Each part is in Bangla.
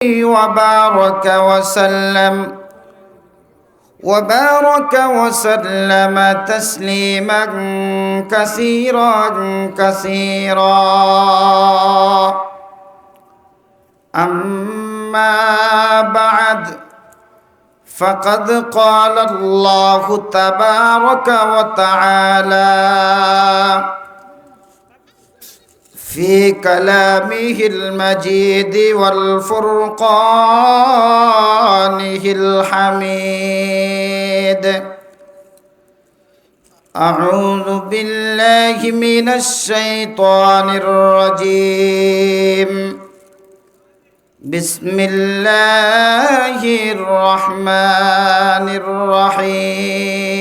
وبارك وسلم تسليما كثيرا أما بعد فقد قال الله تبارك وتعالى في كلامه المجيد والفرقانه الحميد أعوذ بالله من الشيطان الرجيم بسم الله الرحمن الرحيم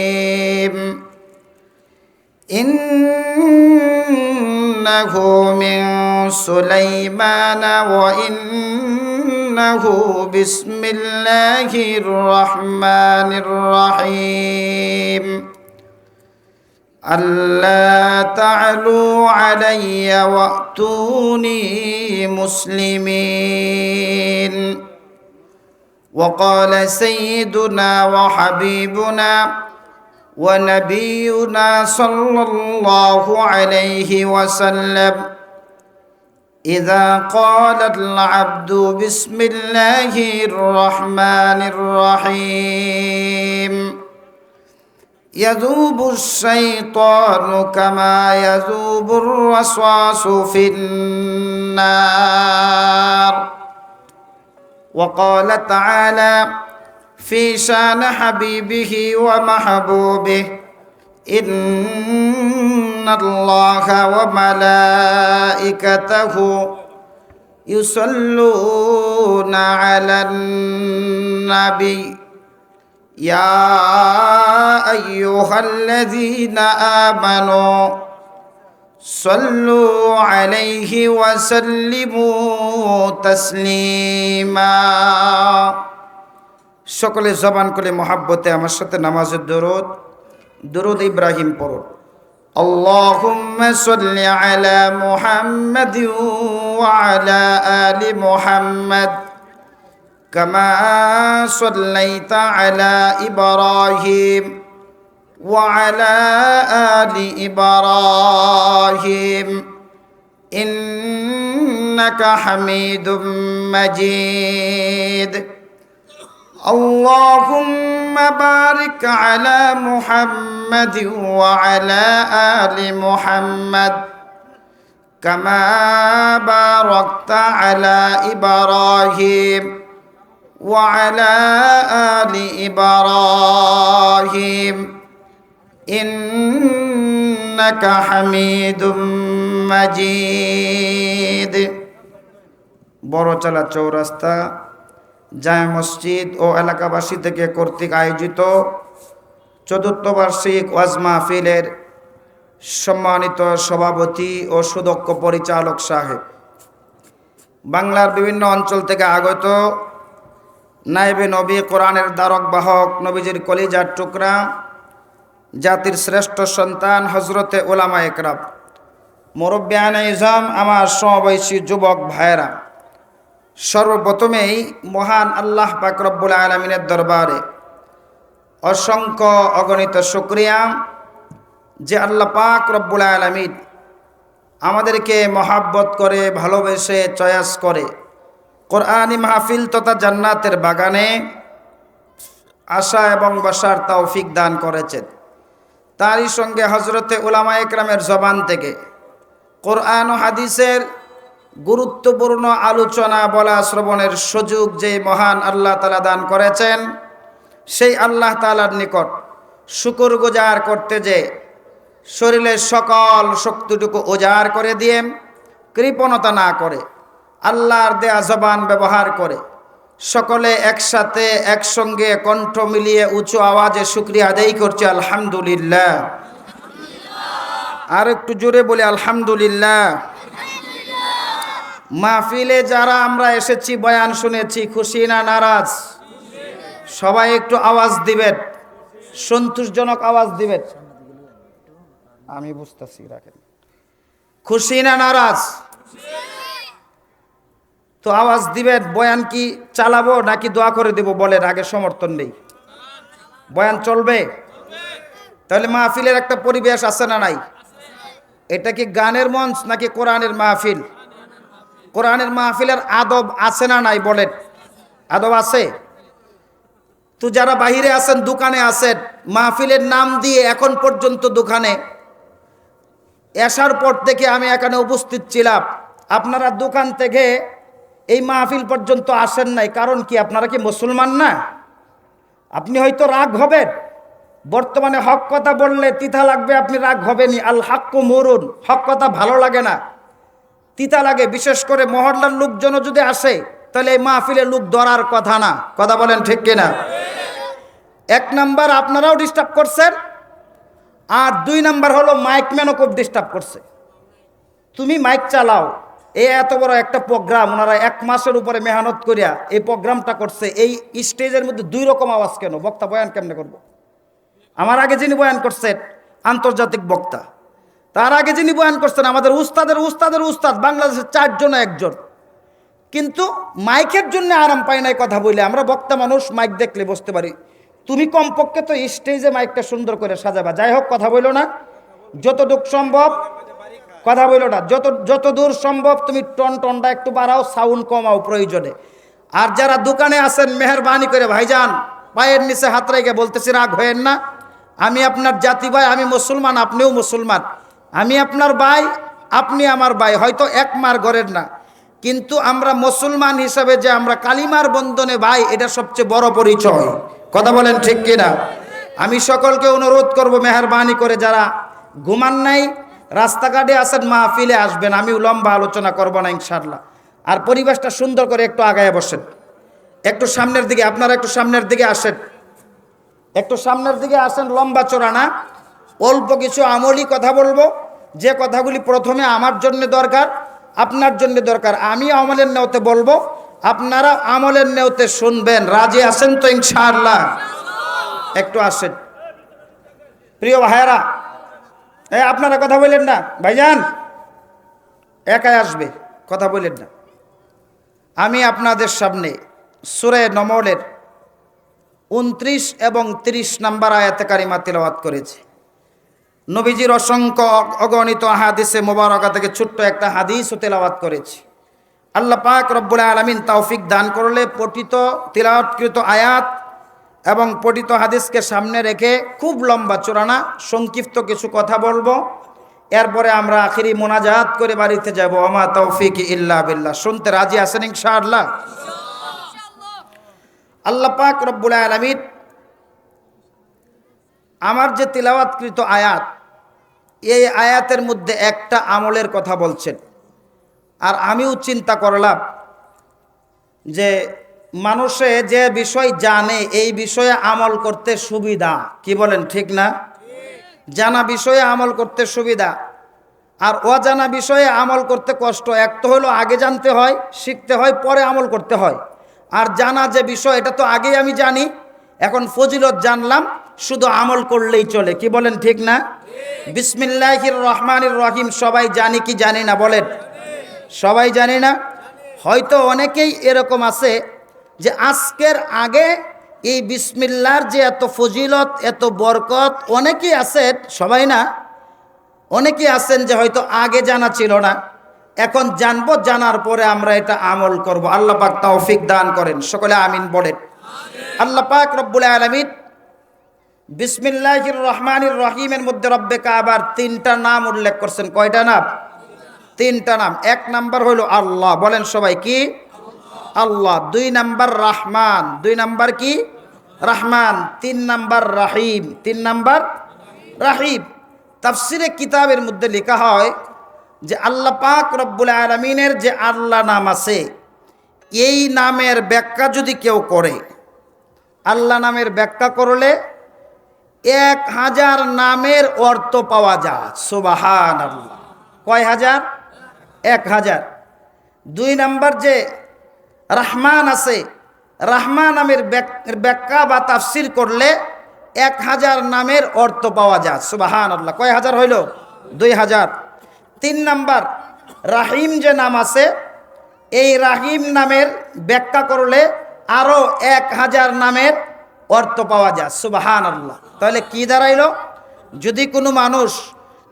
إنه من سليمان وإنه بسم الله الرحمن الرحيم ألا تعلوا علي وأتوني مسلمين وقال سيدنا وحبيبنا ونبينا صلى الله عليه وسلم إذا قال العبد بسم الله الرحمن الرحيم يذوب الشيطان كما يذوب الوسواس في النار وقال تعالى في شان حبيبه ومحبوبه إن الله وملائكته يصلون على النبي يا أيها الذين آمنوا صلوا عليه وسلموا تسليما সকলে জবান করে মহাব্বতে আমার সাথে নামাজের দরুদ ইব্রাহিম পড়ুন আল্লাহুম্মা সাল্লি আলা মুহাম্মাদ ওয়া আলা আলি মুহাম্মাদ কামা সাল্লাইতা আলা ইব্রাহিম ওয়া আলা আলি ইব্রাহিম ইন্নাকা হামিদুম মাজিদ اللهم بارك على محمد وعلى آل محمد كما باركت على إبراهيم وعلى آل إبراهيم إنك حميد مجيد বড়চলা চৌরাস্তা জামে মসজিদ ও এলাকাবাসী থেকে কর্তৃক আয়োজিত ৪র্থ বার্ষিক ওয়াজ মাহফিলের সম্মানিত সভাপতি ও সুদক্ষ পরিচালক সাহেব, বাংলার বিভিন্ন অঞ্চল থেকে আগত নায়েবে নবী, কোরআনের দ্বারক বাহক, নবীজির কলিজার টুকরা, জাতির শ্রেষ্ঠ সন্তান হজরতে উলামা একরাম, মুরব্বিয়ানে ইজাম, আমার সমবয়সী যুবক ভাইয়েরা, সর্বপ্রথমেই মহান আল্লাহ পাক রব্বুল আলামিনের দরবারে অসংখ্য অগণিত শুকরিয়া যে আল্লাহ পাক রব্বুল আলামিন আমাদেরকে মহাব্বত করে, ভালোবেসে, চয়েস করে কোরআনী মাহফিল তথা জান্নাতের বাগানে আসা এবং বসার তৌফিক দান করেছেন। তারই সঙ্গে হজরতে উলামা একরামের জবান থেকে কোরআন ও হাদিসের গুরুত্বপূর্ণ আলোচনা বলা শ্রবণের সুযোগ যে মহান আল্লাহ তাআলা দান করেছেন, সেই আল্লাহ তাআলার নিকট শুকরগুজার করতে যে শরীরের সকল শক্তিটুকু উজাড় করে দিয়ে কৃপণতা না করে আল্লাহর দেয়া জবান ব্যবহার করে সকলে একসাথে একসঙ্গে কণ্ঠ মিলিয়ে উঁচু আওয়াজে শুকরিয়া আদায় করছি আলহামদুলিল্লাহ। আর একটু জোরে বলি আলহামদুলিল্লাহ। মাহফিলে যারা আমরা এসেছি, বয়ান শুনেছি, খুশি না নারাজ? সবাই একটু আওয়াজ দিবেন, সন্তোষজনক আওয়াজ দিবেন। আমি বুঝতেছি, রাখেন। খুশি না নারাজ? তো আওয়াজ দিবেন, বয়ান কি চালাবো নাকি দোয়া করে দেব বলেন, আগে সমর্থন নেই। বয়ান চলবে? তাহলে মাহফিলের একটা পরিবেশ আছে না নাই? এটা কি গানের মঞ্চ নাকি কোরআনের মাহফিল? কোরআনের মাহফিলের আদব আছে না নাই বলেন? আদব আছে। তো যারা বাহিরে আছেন, দোকানে আছেন, মাহফিলের নাম দিয়ে এখন পর্যন্ত দোকানে, আসার পর থেকে আমি এখানে উপস্থিত ছিলাম, আপনারা দোকান থেকে এই মাহফিল পর্যন্ত আসেন নাই, কারণ কি? আপনারা কি মুসলমান না? আপনি হয়তো রাগ হবেন, বর্তমানে হক কথা বললে তিতা লাগবে, আপনি রাগ হবেনই। আল হাক্কু মুরুন, হক কথা ভালো লাগে না, তিতা লাগে। বিশেষ করে মহল্লার লোকজন যদি আসে, তাহলে এই মাহফিলের লোক ধরার কথা না। কথা বলেন ঠিক কিনা? এক নাম্বার আপনারাও ডিস্টার্ব করছেন, আর দুই নাম্বার হলো মাইকম্যানও খুব ডিস্টার্ব করছে। তুমি মাইক চালাও, এই এত বড় একটা প্রোগ্রাম, ওনারা 1 মাসের উপরে মেহনত করিয়া এই প্রোগ্রামটা করছে, এই স্টেজের মধ্যে 2 রকম আওয়াজ কেন? বক্তা বয়ান কেমনে করব? আমার আগে যিনি বয়ান করছেন আন্তর্জাতিক বক্তা, তার আগে যিনি বয়ান করছেন আমাদের উস্তাদের উস্তাদ, বাংলাদেশের 4 জনে একজন, কিন্তু মাইকের জন্য আরাম পাই নাই কথা বলে। আমরা বক্তা মানুষ, মাইক দেখলে বসতে পারি। তুমি কমপক্ষে তো স্টেজে মাইকটা সুন্দর করে সাজাবা। যাই হোক, কথা বলো না, যতটুক সম্ভব কথা বলো না, যত দূর সম্ভব তুমি টনটা একটু বাড়াও, সাউন্ড কমাও প্রয়োজনে। আর যারা দোকানে আছেন, মেহরবানি করে ভাইজান পায়ের নিচে হাত রেখে বলতেছি, রাগ হয়েন না। আমি আপনার জাতি ভাই, আমি মুসলমান, আপনিও মুসলমান, আমি আপনার ভাই, আপনি আমার ভাই, হয়তো এক মার ঘরের না, কিন্তু আমরা মুসলমান হিসাবে যে আমরা কালিমার বন্ধনে ভাই, এটা সবচেয়ে বড় পরিচয়। কথা বলেন ঠিক কিনা? আমি সকলকে অনুরোধ করব, মেহরবানি করে যারা ঘুমান নাই, রাস্তাঘাটে আছেন, মাহফিলে আসবেন। আমি লম্বা আলোচনা করব না ইনশাআল্লাহ। আর পরিবেশটা সুন্দর করে একটু আগায় বসেন, একটু সামনের দিকে, আপনারা একটু সামনের দিকে আসেন, একটু সামনের দিকে আসেন। লম্বা চড়া না, অল্প কিছু আমলি কথা বলবো, যে কথাগুলি প্রথমে আমার জন্য দরকার, আপনার জন্য দরকার। আমি আমলের নেওতে বলবো, আপনারা আমলের নেওতে শুনবেন। রাজি আছেন তো ইনশাআল্লাহ? একটু আসেন প্রিয় ভাইয়েরা। আপনারা কথা বললেন না ভাইজান, একাই আসবে, কথা বললেন না। আমি আপনাদের সামনে সূরা নমলের 29 এবং 30 নম্বর আয়াতে কারিমা তিলাওয়াত করেছি। নবীজির অসংখ্য অগণিত হাদিসে মোবারকা থেকে ছোট্ট একটা হাদিসও তেলাওয়াত করেছি। আল্লাহ পাক রব্বুল আলামিন তৌফিক দান করলে পঠিত তিলাওয়াতকৃত আয়াত এবং পঠিত হাদিসকে সামনে রেখে খুব লম্বা চূড়ানা সংক্ষিপ্ত কিছু কথা বলবো, এরপরে আমরা আখিরি মোনাজাত করে বাড়িতে যাব। ওমা তৌফিক ইল্লা বিল্লাহ। শুনতে রাজি আছেন ইনশাআল্লাহ? আল্লাহ পাক রব্বুল আলামিন আমার যে তিলাওয়াতকৃত আয়াত, এই আয়াতের মধ্যে একটা আমলের কথা বলছেন। আর আমিও চিন্তা করলাম যে মানুষে যে বিষয় জানে, এই বিষয়ে আমল করতে সুবিধা। কি বলেন ঠিক না? জানা বিষয়ে আমল করতে সুবিধা, আর অজানা বিষয়ে আমল করতে কষ্ট। এক তো হলো আগে জানতে হয়, শিখতে হয়, পরে আমল করতে হয়। আর জানা যে বিষয়, এটা তো আগেই আমি জানি, এখন ফজিলত জানলাম, শুধু আমল করলেই চলে। কি বলেন ঠিক না? বিসমিল্লাহির রহমানির রহিম সবাই জানি কি জানি না বলেন? সবাই জানি না? হয়তো অনেকেই এরকম আছে যে আজকের আগে এই বিসমিল্লাহর যে এত ফজিলত, এত বরকত, অনেকেই আছেন, সবাই না, অনেকেই আছেন যে হয়তো আগে জানা ছিল না, এখন জানবো, জানার পরে আমরা এটা আমল করব। আল্লাহ পাক তৌফিক দান করেন, সকলে আমিন বলেন। আল্লাহ পাক রব্বুল আলামিন বিসমিল্লাহির রহমানির রহিমের মধ্যে রব্বে কাবার 3টা নাম উল্লেখ করছেন। কয়টা নাম? 3টা নাম। 1 নাম্বার হলো আল্লাহ, বলেন সবাই কি? আল্লাহ। 2 নাম্বার রহমান, 2 নাম্বার কি? রহমান। 3 নাম্বার রাহিম, 3 নাম্বার রাহিম। তাফসিরে কিতাবের মধ্যে লেখা হয় যে আল্লাহ পাক রব্বুল আলামিনের যে আল্লাহ নাম আছে, এই নামের ব্যাখ্যা যদি কেউ করে, আল্লাহ নামের ব্যাখ্যা করলে 1000 নামের অর্থ পাওয়া যায়। সুবহানাল্লাহ। কয় হাজার? 1000। 2 নাম্বার যে রহমান আছে, রহমান নামের ব্যাখ্যা বা তাফসির করলে 1000 নামের অর্থ পাওয়া যায়। সুবহানাল্লাহ। কয় হাজার হইল? 2000। 3 নাম্বার রাহিম যে নাম আছে, এই রাহিম নামের ব্যাখ্যা করলে আরো 1000 নামের অর্থ পাওয়া যায়। সুবহানাল্লাহ। তাহলে কি দাঁড়াইল? যদি কোনো মানুষ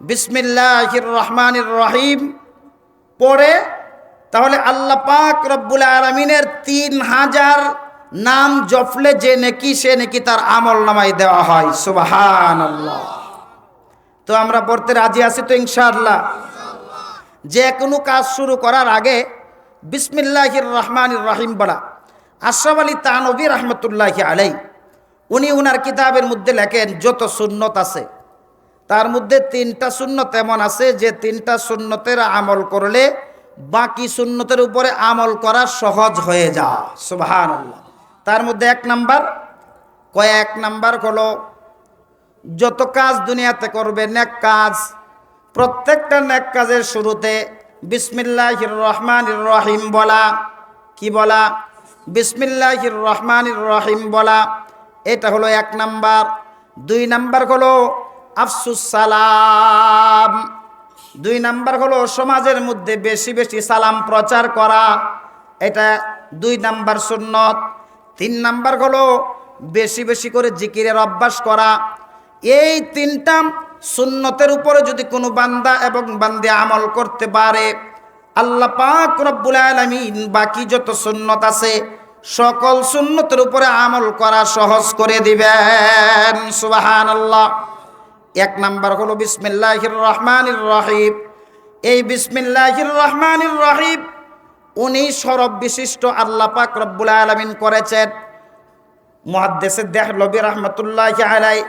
বিসমিল্লাহির রহমানির রহিম পড়ে, তাহলে আল্লাহ পাক রব্বুল আলামিনের 3000 নাম জপলে যে নেকি, সে নেকি তার আমল নামায় দেওয়া হয়। সুবহানাল্লাহ। তো আমরা পড়তে রাজি আছি তো ইনশাআল্লাহ? যে কোনো কাজ শুরু করার আগে বিসমিল্লাহির রহমানির রহিম বলা। আশরাফ আলী থানভী রহমতুল্লাহি আলাই, উনি উনার কিতাবের মধ্যে লেখেন যত সুন্নত আছে তার মধ্যে 3টা সুন্নত এমন আছে যে 3টা সুন্নতের আমল করলে বাকি সুন্নতের উপরে আমল করা সহজ হয়ে যায়। সুবহানাল্লাহ। তার মধ্যে 1 নাম্বার হলো যত কাজ দুনিয়াতে করবে নেক কাজ, প্রত্যেকটা নেক কাজের শুরুতে বিসমিল্লাহির রহমানির রহিম বলা। কি বলা? বিসমিল্লাহির রহমানির রহিম বলা। এটা হলো 1 নাম্বার। 2 নাম্বার হলো আফসুস সালাম। 2 নাম্বার হলো সমাজের মধ্যে বেশি বেশি সালাম প্রচার করা, এটা 2 নাম্বার সুন্নত। 3 নাম্বার হলো বেশি বেশি করে জিকিরের অভ্যাস করা। এই 3টা সুন্নতের উপরে যদি কোনো বান্দা এবং বান্দী আমল করতে পারে, আল্লাহ পাক রব্বুল আলামিন বাকি যত সুন্নত আছে সকল সুন্নতের উপরে আমল করা সহজ করে দিবেন। সুবহানাল্লাহ। 1 নাম্বার হলো বিসমিল্লাহির রহমানির রহিম। এই বিসমিল্লাহির রহমানির রহিম 19 হরফ বিশিষ্ট আল্লাহ পাক রব্বুল আলামিন করেছেন। মুহাদ্দিস দেহলভী রহমতুল্লাহি আলাই,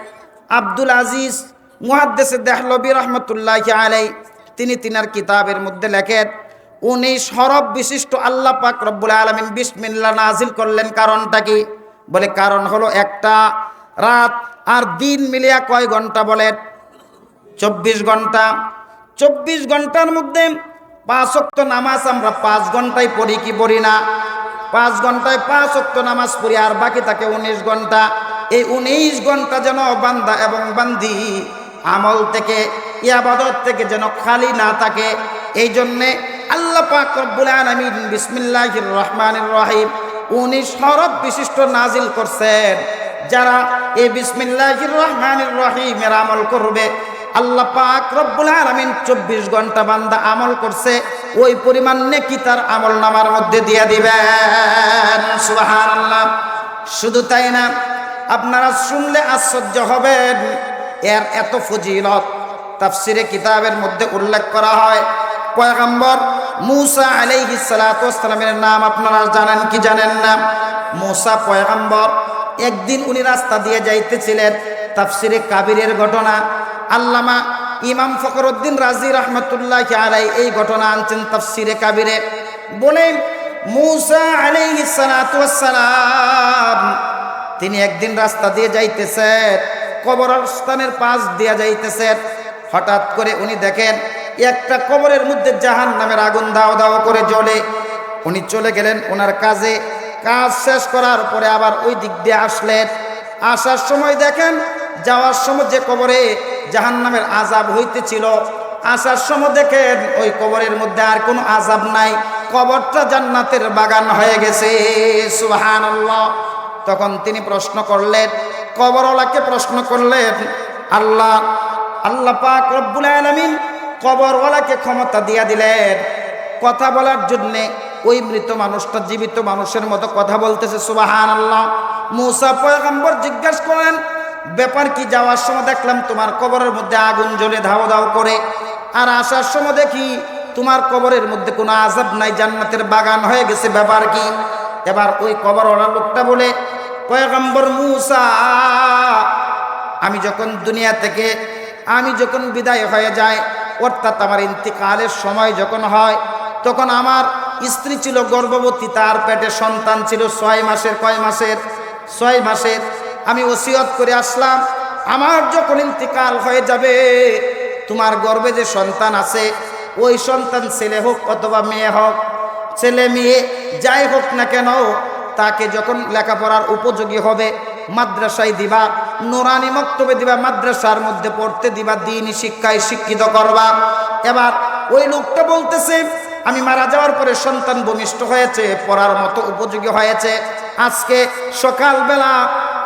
আব্দুল আজিজ মুহাদ্দিস দেহলভী রহমতুল্লাহি আলাই, তিনি তিনার কিতাবের মধ্যে লেখেন 19 হরফ বিশিষ্ট আল্লাহ পাক রব্বুল আলামিন বিসমিল্লাহ নাজিল করলেন। কারণটা কি? বলে কারণ হলো একটা রাত আর দিন মিলিয়া কয় ঘন্টা বলেন? 24 ঘন্টা। 24 ঘন্টার মধ্যে 5 ওয়াক্ত নামাজ আমরা 5 ঘন্টায় পড়ি কি পড়ি না? 5 ঘন্টায় 5 ওয়াক্ত নামাজ পড়ি, আর বাকি থাকে 19 ঘন্টা। এই 19 ঘন্টা যেন বান্দা এবং বান্দি আমল থেকে, ইবাদত থেকে যেন খালি না থাকে, এই জন্যে আল্লাহ পাক রব্বুল আলামিন বিসমিল্লাহির রহমানির রহিম 19 হরফ বিশিষ্ট নাজিল করছেন। যারা এই বিসমিল্লাহির রহমানির রহিমের আমল করবে, আল্লাহ পাক রব্বুল আলামিন 24 ঘন্টা বান্দা আমল করছে ওই পরিমাণ নেকি তার আমল নামার মধ্যে দিয়ে দিবেন। সুবহানাল্লাহ। শুধু তাই না, আপনারা শুনলে আশ্চর্য হবেন, এর এত ফজিলত তাফসিরে কিতাবের মধ্যে উল্লেখ করা হয়। পয়গম্বর মূসা আলাইহিস সালাতু ওয়াস সালামের নাম আপনারা জানেন কি জানেন না? মূসা পয়গম্বর, একদিন উনি রাস্তা দিয়ে যাইতেছিলেন। তাফসিরে কাবিরের ঘটনা আল্লামা ইমাম ফখরুদ্দিন রাজি রহমতুল্লাহি আলাইহি এই ঘটনা আনছেন তাফসিরে কাবিরে। বলেন মূসা আলাইহিস সালাতু ওয়াস সালাম তিনি একদিন রাস্তা দিয়ে যাইতেছেন, কবরস্থানের পাশ দিয়ে যাইতেছেন। হঠাৎ করে উনি দেখেন একটা কবরের মধ্যে জাহান্নামের আগুন দাও দাও করে জ্বলে। উনি চলে গেলেন ওনার কাজে। কাজ শেষ করার পরে আবার ওই দিক দিয়ে আসলেন। আসার সময় দেখেন যাওয়ার সময় যে কবরে জাহান্নামের আযাব হইতেছিল, আসার সময় দেখেন ওই কবরের মধ্যে আর কোনো আযাব নাই, কবরটা জান্নাতের বাগান হয়ে গেছে। সুবহানাল্লাহ। তখন তিনি প্রশ্ন করলেন, কবরওয়ালাকে প্রশ্ন করলেন, আল্লাহ পাক রব্বুল আলামিন কবরওয়ালাকে ক্ষমতা দিয়া দিলেন কথা বলার জন্যে। ওই মৃত মানুষটা জীবিত মানুষের মতো কথা বলতেছে। সুবহানাল্লাহ। মূসা পয়গম্বর জিজ্ঞাসা করেন, ব্যাপার কি? যাওয়ার সময় দেখলাম তোমার কবরের মধ্যে আগুন জ্বলে ধাও ধাও করে, আর আসার সময় দেখি তোমার কবরের মধ্যে কোনো আযাব নাই, জান্নাতের বাগান হয়ে গেছে, ব্যাপার কি? এবার ওই কবরওয়ালা লোকটা বলে, পয়গম্বর মূসা, আমি যখন দুনিয়া থেকে বিদায় হয়ে যায়, অর্থাৎ আমার ইন্তিকালের সময় যখন হয়, তখন আমার স্ত্রী ছিল গর্ভবতী, তার পেটে সন্তান ছিল 6 মাসের। কয় মাসের? 6 মাসের। আমি ওসিয়ত করে আসলাম, আমার যখন ইন্তিকাল হয়ে যাবে, তোমার গর্ভে যে সন্তান আছে, ওই সন্তান ছেলে হোক অথবা মেয়ে হোক, ছেলে মেয়ে যাই হোক না কেন, তাকে যখন লেখাপড়ার উপযোগী হবে মাদ্রাসায় দিবা, নুরানি মক্তবে দিবা, মাদ্রাসার মধ্যে পড়তে দিবা, দ্বীনি শিক্ষায় শিক্ষিত করবা। এবার ওই লোকটা বলতেছে, আমি মারা যাওয়ার পরে সন্তান ভূমিষ্ঠ হয়েছে, পড়ার মতো উপযোগী হয়েছে। আজকে সকালবেলা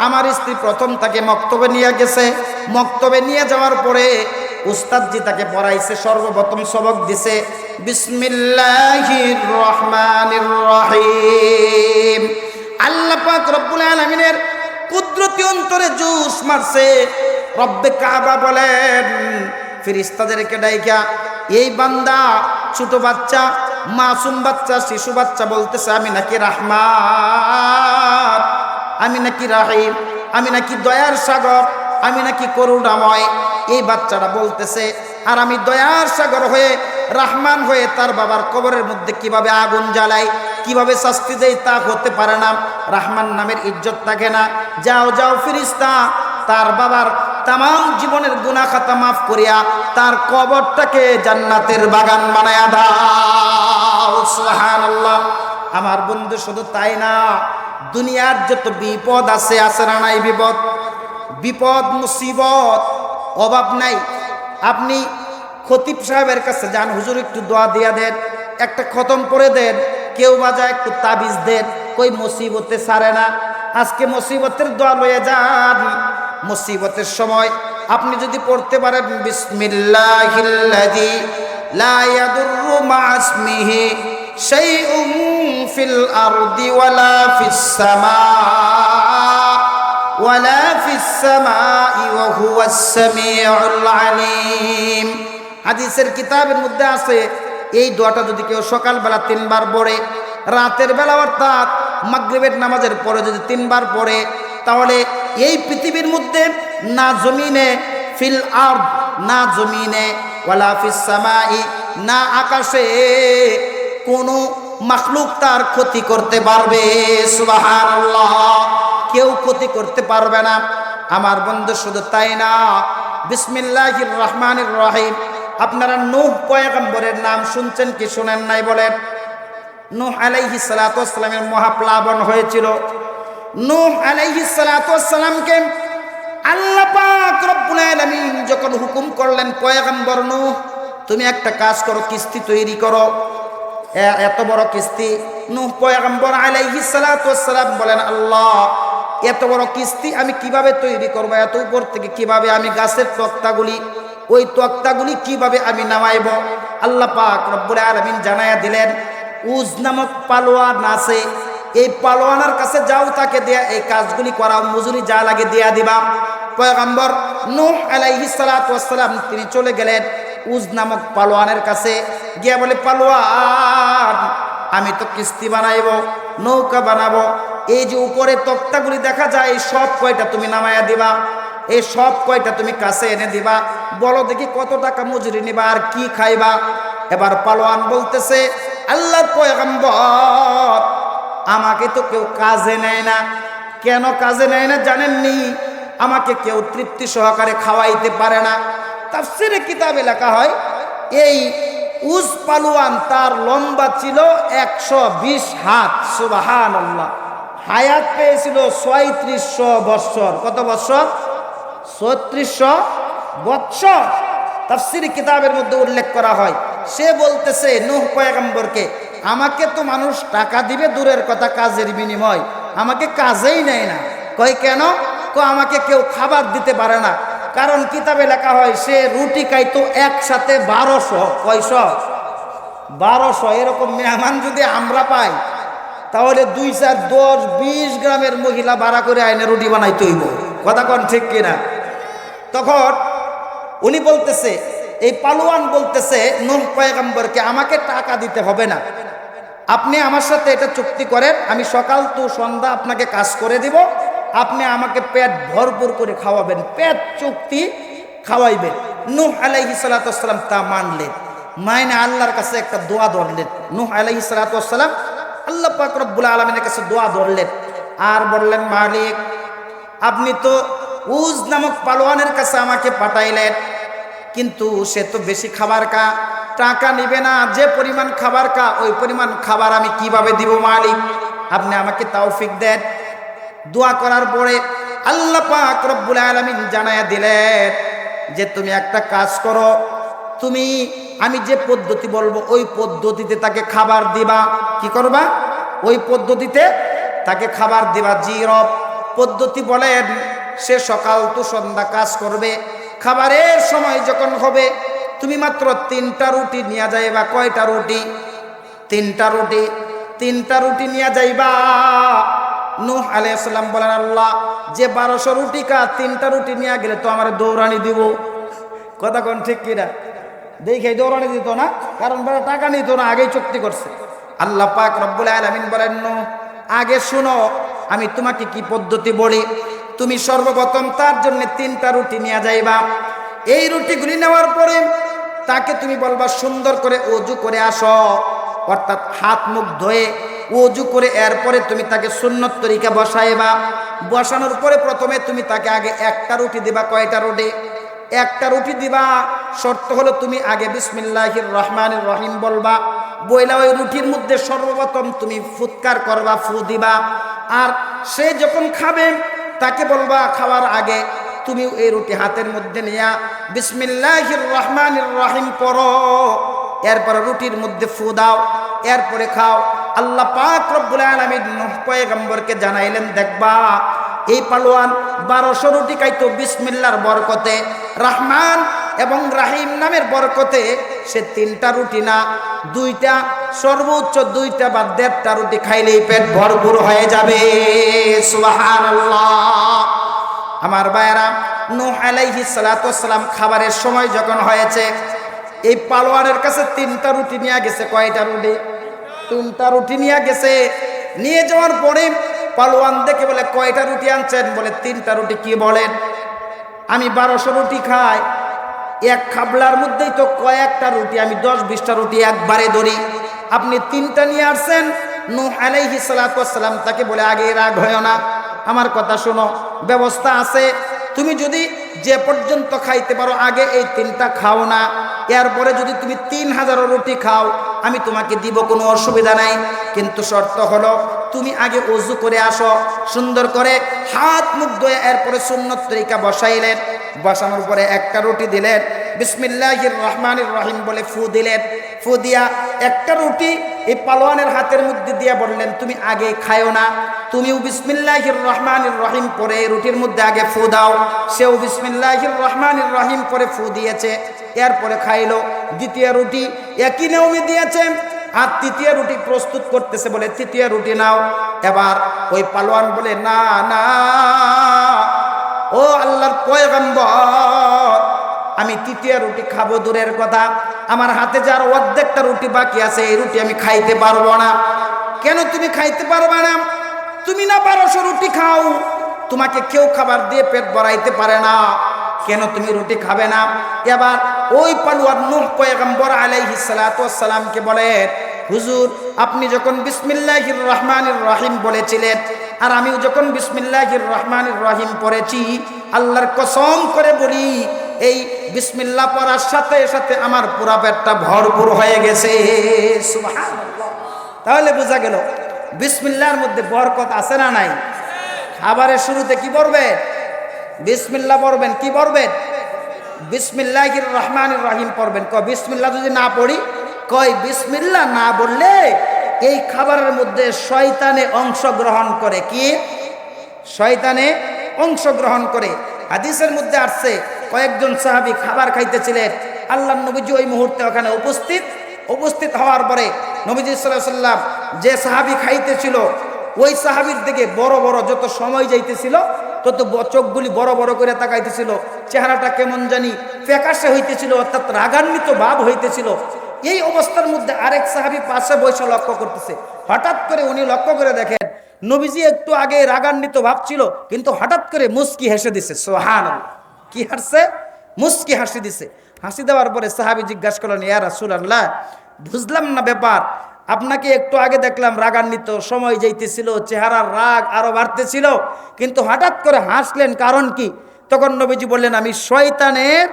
আমার স্ত্রী প্রথম তাকে মক্তবে নিয়ে গেছে। মক্তবে নিয়ে যাওয়ার পরে উস্তাদজি তাকে পড়াইছে, সর্বপ্রথম সবক দিছে বিসমিল্লাহির রহমানির রহিম। আল্লাহ পাক রব্বুল আলামিনের কুদরতি অন্তরে জোশ মারছে। রব্বে কাবা বলেন ফেরেশতাদেরকে ডাইকা, এই বান্দা ছোট বাচ্চা, মাসুম বাচ্চা, শিশু বাচ্চা বলতেছে আমি নাকি রহমান, আমি নাকি রহিম, আমি নাকি দয়ার সাগর, আমি নাকি করুণাময়। এই বাচ্চাটা বলতেছে আর আমি দয়ার সাগর হয়ে রহমান হয়ে তার বাবার কবরের মধ্যে কিভাবে আগুন জ্বালাই, কিভাবে শাস্তি দেয় তা হতে পারে না। রহমান নামের ইজ্জত থাকে না। যাও যাও ফেরেশতা, তার বাবার তাম জীবনের গুনাহ খাতা মাফ করিয়া তার কবরটাকে জান্নাতের বাগান বানায়া দাও। সুবহানাল্লাহ। আমার বন্ধু শুধু তাই না, দুনিয়ার যত বিপদ আছে, আছে না নাই বিপদ, বিপদ মুসিবত অভাব নাই। আপনি খতিব সাহেবের কাছে যান, হুজুর একটু দোয়া দিয়া দেন, একটা খতম করে দেন, কেউ বাজা একটু তাবিজ দেন, কই মুসিবতে ছাড়ে না। আজকে মুসিবতের দোয়া লয়ে যান। মুসিবতের সময় আপনি যদি পড়তে পারেন বিসমিল্লাহিল্লাযী লা ইয়াদুররু মা ইসমিহি শাইউন ফিল আরদি ওয়ালা ফিস সামা ওয়ালা ফিস সামাই ওয়া হুয়াস সামিউল আলিম। হাদিসের কিতাবের মধ্যে আছে এই দোয়াটা যদি কেউ সকালবেলা 3 বার পড়ে, রাতের বেলা অর্থাৎ মাগরিবের নামাজের পরে যদি 3 বার পড়ে, তাহলে এই পৃথিবীর মধ্যে না জমিনে ফিল আরদ, না জমিনে ওয়ালা ফিস সামাই, না আকাশে কোনো মাখলুক তার ক্ষতি করতে পারবে। সুবহানাল্লাহ। কেউ ক্ষতি করতে পারবে না। আমার বন্ধু শুধু তাই না, বিসমিল্লাহির রহমানির রহিম। আপনারা নূহ পয়গম্বরের নাম শুনছেন কি শুনেন নাই বলেন? নূহ আলাইহিস সালাতু ওয়াস সালামের মহাপ্লাবন হয়েছিল। নূহ আলাইহিস সালাতু ওয়াস সালামকে আল্লাহ পাক রব্বুল আলামিন যখন হুকুম করলেন, পয়গম্বর নূহ তুমি একটা কাজ করো, কিস্তি তৈরি করো। এত বড় কিস্তি। নূহ পয়গম্বর আলাইহিস সালাতু ওয়াস সালাম বলেন, আল্লাহ এত বড় কিস্তি আমি কিভাবে তৈরি করব? এত উপর থেকে কিভাবে আমি গাছের তক্তাগুলি, ওই তক্তাগুলি কিভাবে আমি নামাইব? আল্লাহ পাক রব্বুল আলামিন জানায়া দিলেন, উজ নামক পালোয়ান আছে, এই পালোয়ানের কাছে যাও, তাকে দেয়া এই কাজগুলি করাও, মজুরি যা লাগে দেয়া দিবা। পয়গম্বর নূহ আলাইহিস সালাতু ওয়াস সালাম তিনি চলে গেলেন উজ নামক পালোয়ানের কাছে, গিয়া বলে, পালোয়ান আমি তো কিস্তি বানাইব, নৌকা বানাবো, এই যে উপরে তক্তাগুলি দেখা যায় এই সব কয়টা তুমি নামায়া দিবা, এই সব কয়টা তুমি কাছে এনে দিবা। বলো দেখি কত টাকা মজুরি নিবা আর কি খাইবা? এবার পালোয়ান বলতেছে, আল্লাহর পয়গম্বর আমাকে তো কেউ কাজে নেয় না। কেন কাজে নেয় না জানেননি? আমাকে কেউ তৃপ্তি সহকারে খাওয়াইতে পারে না। তাফসীরে কিতাবে লেখা হয় এই উজ পালোয়ান তার লম্বা ছিল 120 হাত। সুবহানাল্লাহ। হায়াত পেয়েছিল 3600 বৎসর। কত বৎসর? 3600 বৎসর। তাফসীরে কিতাবের মধ্যে উল্লেখ করা হয়। সে বলতেছে নূহ পয়গম্বরকে, আমাকে তো মানুষ টাকা দিবে দূরের কথা, কাজের বিনিময় আমাকে কাজেই নেয় না। কই কেন? আমাকে কেউ খাবার দিতে পারে না। কারণ কিতাবে লেখা হয় সে রুটি খাইতো একসাথে 1200। কয়শো? 1200। এরকম মেহমান যদি আমরা পাই তাহলে 2, 4, 10, 20 গ্রামের মহিলা ভাড়া করে আইনে রুটি বানাইতে হইব। কথা কন ঠিক কিনা? তখন উনি বলতেছে, এই পালোয়ান বলতেছে নূহ পয়গম্বরকে, আমাকে টাকা দিতে হবে না, আপনি আমার সাথে এটা চুক্তি করেন, আমি সকাল তো সন্ধ্যা আপনাকে কাজ করে দিব, আপনি আমাকে পেট ভরপুর করে খাওয়াবেন, পেট চুক্তি খাওয়াইবেন। নূহ আলাইহিস সালাতু ওয়াস সালাম তা মানলেন। মাইনে আল্লাহর কাছে একটা দোয়া ধরলেন। নূহ আলাইহিস সালাতু ওয়াস সালাম আল্লাহ পাক রব্বুল আলামিনের কাছে দোয়া ধরলেন আর বললেন, মালিক আপনি তো উজ নামক পালোয়ানের কাছে আমাকে পাঠাইলেন, কিন্তু সে তো বেশি খাবার কা, টাকা নিবে না, যে পরিমাণ খাবার কা ওই পরিমাণ খাবার আমি কিভাবে দিব মালিক? আপনি আমাকে তৌফিক দেন। দোয়া করার পরে আল্লাহ পাক রব্বুল আলামিন জানায়া দিলেন যে তুমি একটা কাজ করো, তুমি আমি যে পদ্ধতি বলবো ওই পদ্ধতিতে তাকে খাবার দিবা। কি করবা? ওই পদ্ধতিতে তাকে খাবার দিবা। জি রব। পদ্ধতি বলেন, সে সকাল তো সন্ধ্যা কাজ করবে, খাবারের সময় যখন হবে তুমি মাত্র 3টা রুটি নিয়ে যাইবা। কয়টা রুটি? 3টা রুটি। 3টা রুটি নিয়ে যাইবা। নূহ আলাইহিস সালাম বলেন, আল্লাহ, যে 1200 রুটি কা 3টা রুটি নিয়ে গেলে তো আমার দৌড়ানি দিব। কথা কোন ঠিক কিনা? দেখে দৌড়ানি দিত না, কারণ বড় টাকা নিত না, আগেই চুক্তি করছে। আল্লাহ পাক রব্বুল আলামিন বলেন, নূহ, আগে শুনো আমি তোমাকে কি পদ্ধতি বলি। তুমি সর্বপ্রথম তার জন্য 3টা রুটি নিয়ে যাইবা। এই রুটিগুলি নেওয়ার পরে তাকে তুমি বলবা সুন্দর করে ওযু করে আসো, অর্থাৎ হাত মুখ ধুয়ে ওযু করে এরপরে তুমি তাকে সুন্নত তরিকা বসাইবা। বসানোর পরে প্রথমে তুমি তাকে আগে 1টা রুটি দিবা। কয়টা রুটি? 1টা রুটি দিবা। শর্ত হলো তুমি আগে বিসমিল্লাহির রহমানির রহিম বলবা। বইলা ওই রুটির মধ্যে সর্বপ্রথম তুমি ফুৎকার করবা, ফু দিবা। আর সে যখন খাবে তাকে বলবা খাওয়ার আগে তুমি এই রুটি হাতের মধ্যে নিয়া বিসমিল্লাহির রহমানির রহিম পড়ো, এরপর রুটির মধ্যে ফু দাও, এরপরে খাও। আল্লাহ পাক রব্বুল আলামিন নূহ পয়গম্বরকে জানাইলেন, দেখবা এই পালোয়ান 1200 রুটি খাইতো বিসমিল্লাহর বরকতে, রহমান এবং রাহিম নামের বরকতে। সে 3টা রুটি না 2টা, সর্বোচ্চ 2টা বা 1.5টা রুটি খাইলেই পেট ভরপুর হয়ে যাবে। সুবহানাল্লাহ। আমার ভাইয়েরা, নূহ আলাইহিস সালাতু ওয়াস সালাম খাবারের সময় যখন হয়েছে, এই পালোয়ানের কাছে 3টা রুটি নিয়ে গেছে। কয়টা রুটি? 3টা রুটি নিয়ে গেছে। নিয়ে যাওয়ার পরে পালোয়ান দেখে বলে, কয়টা রুটি আনছেন? বলে 3টা রুটি। কি বলেন? আমি 1200 রুটি খাই, এক খাবলার মধ্যেই তো কয়েকটা রুটি, আমি 10-20টা রুটি একবারে ধরি, আপনি 3টা নিয়ে আসছেন। নূহ আলাইহিস সালাতু ওয়াস সালাম তাকে বলে, আগে রাগ হয় না, আমার কথা শোনো, ব্যবস্থা আছে। তুমি যদি যে পর্যন্ত খাইতে পারো আগে এই 3টা খাও না, এরপরে যদি তুমি 3000 রুটি খাও আমি তোমাকে দিব, কোনো অসুবিধা নাই। কিন্তু শর্ত হলো তুমি আগে ওযু করে আসো, সুন্দর করে হাত মুখ ধুয়ে এরপরে সুন্নত তরিকা বসাইলেন। বসানোর পরে 1টা রুটি দিলেন, বিসমিল্লাহির রহমানির রহিম বলে ফু দিলেন। ফু দিয়া 1টা রুটি এই পালোয়ানের হাতের মধ্যে দিয়ে বললেন, তুমি আগে খায়ও না, তুমিও বিসমিল্লাহির রহমানির রহিম পরে রুটির মধ্যে আগে ফু দাও। সেও বিসমিল্লাহির রহমানির রহিম পরে ফু দিয়েছে, এরপরে খাইলো। 2য় রুটি একই নিয়মে দিয়েছে। আর 3য় রুটি প্রস্তুত করতেছে, বলে 3য় রুটি নাও। এবার ওই পালোয়ান বলে, না না, ও আল্লাহর পয়গম্বর, আমি 3য় রুটি খাবো দূরের কথা, আমার হাতে যার অর্ধেকটা রুটি বাকি আছে এই রুটি আমি খাইতে পারবো না। কেন তুমি খাইতে পারবে না? তুমি না 1200 রুটি খাও, তোমাকে কেউ খাবার দিয়ে পেট ভরাইতে পারে না, কেন তুমি রুটি খাবে না? এবার ওই পালোয়ান নূহ পয়গম্বর আলাইহিস সালাতু ওয়াস সালামকে বলে, হুজুর, আপনি যখন বিসমিল্লাহির রহমানির রহিম বলেছিলেন আর আমিও যখন বিসমিল্লাহির রহমানির রহিম পড়েছি, আল্লাহর কসম করে বলি এই বিসমিল্লাহ পড়ার সাথে সাথে আমার পুরা পেটটা ভরপুর হয়ে গেছে। সুবহানাল্লাহ। তাহলে বোঝা গেল বিসমিল্লাহর মধ্যে বরকত আছে না নাই? খাবারের শুরুতে কি পড়বেন? বিসমিল্লাহ পড়বেন। কি পড়বেন? বিসমিল্লাহির রহমানির রহিম পড়বেন। কয় বিসমিল্লাহ যদি না পড়ি, কয় বিসমিল্লাহ না বললে এই খাবারের মধ্যে শয়তানে অংশগ্রহণ করে। কি? শয়তানে অংশগ্রহণ করে। হাদিসের মধ্যে আসছে, কয়েকজন সাহাবী খাবার খাইতেছিলেন, আল্লাহর নবীজি ওই মুহূর্তে ওখানে উপস্থিত হওয়ার পরে নবীজি সাল্লাল্লাহু আলাইহি ওয়াসাল্লাম যে সাহাবী খাইতেছিল ওই সাহাবীর দিকে বড় বড় যত সময় যাইতেছিল তত চোখগুলি বড় বড় করে তাকাইতেছিল, চেহারাটা কেমন জানি ফ্যাকাশে হইতেছিল, অর্থাৎ রাগান্বিত ভাব হইতেছিল। এই অবস্থার মধ্যে আরেক সাহাবী পাশে বসে লক্ষ্য করতেছে। হঠাৎ করে উনি লক্ষ্য করে দেখেন নবীজি একটু আগে রাগান্বিত ভাব ছিল, কিন্তু হঠাৎ করে মুস্কি হেসে দিছে। সুবহানাল্লাহ। কি হাসছে? মুস্কি হাসি দিছে। হাসি দেওয়ার পরে সাহাবী জিজ্ঞাসা করলেন, ইয়া রাসূলুল্লাহ, বুঝলাম না ব্যাপার, আপনাকে একটু আগে দেখলাম রাগান্বিত, সময় যাইতেছিল, চেহারার রাগ আরো বাড়তেছিল, কিন্তু হঠাৎ করে হাসলেন, কারণ কি? তখন নবীজি বললেন, আমি শয়তানের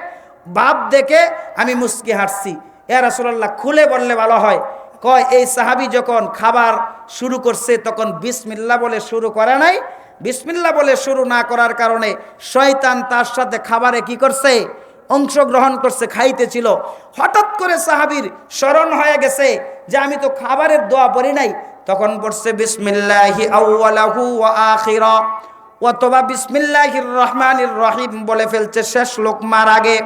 ভাব দেখে আমি মুস্কি হাসছি। ইয়া রাসূলুল্লাহ, খুলে বললে ভালো হয়। কয় এই সাহাবী যখন খাবার শুরু করছে তখন বিসমিল্লাহ বলে শুরু করে নাই। বিসমিল্লাহ বলে শুরু না করার কারণে শয়তান তার সাথে খাবারে কি করছে? অংশগ্রহণ করছে, খাইতেছিল। হঠাৎ করে সাহাবীর স্মরণ হয়ে গেছে যে আমি তো খাবারের দোয়া পড়ি নাই। তখন পড়ছে বিসমিল্লাহি আউওয়ালাহু ওয়া আখিরা, অথবা বিসমিল্লাহির রহমানির রহিম বলে ফেলছে শেষ লোকমার আগে।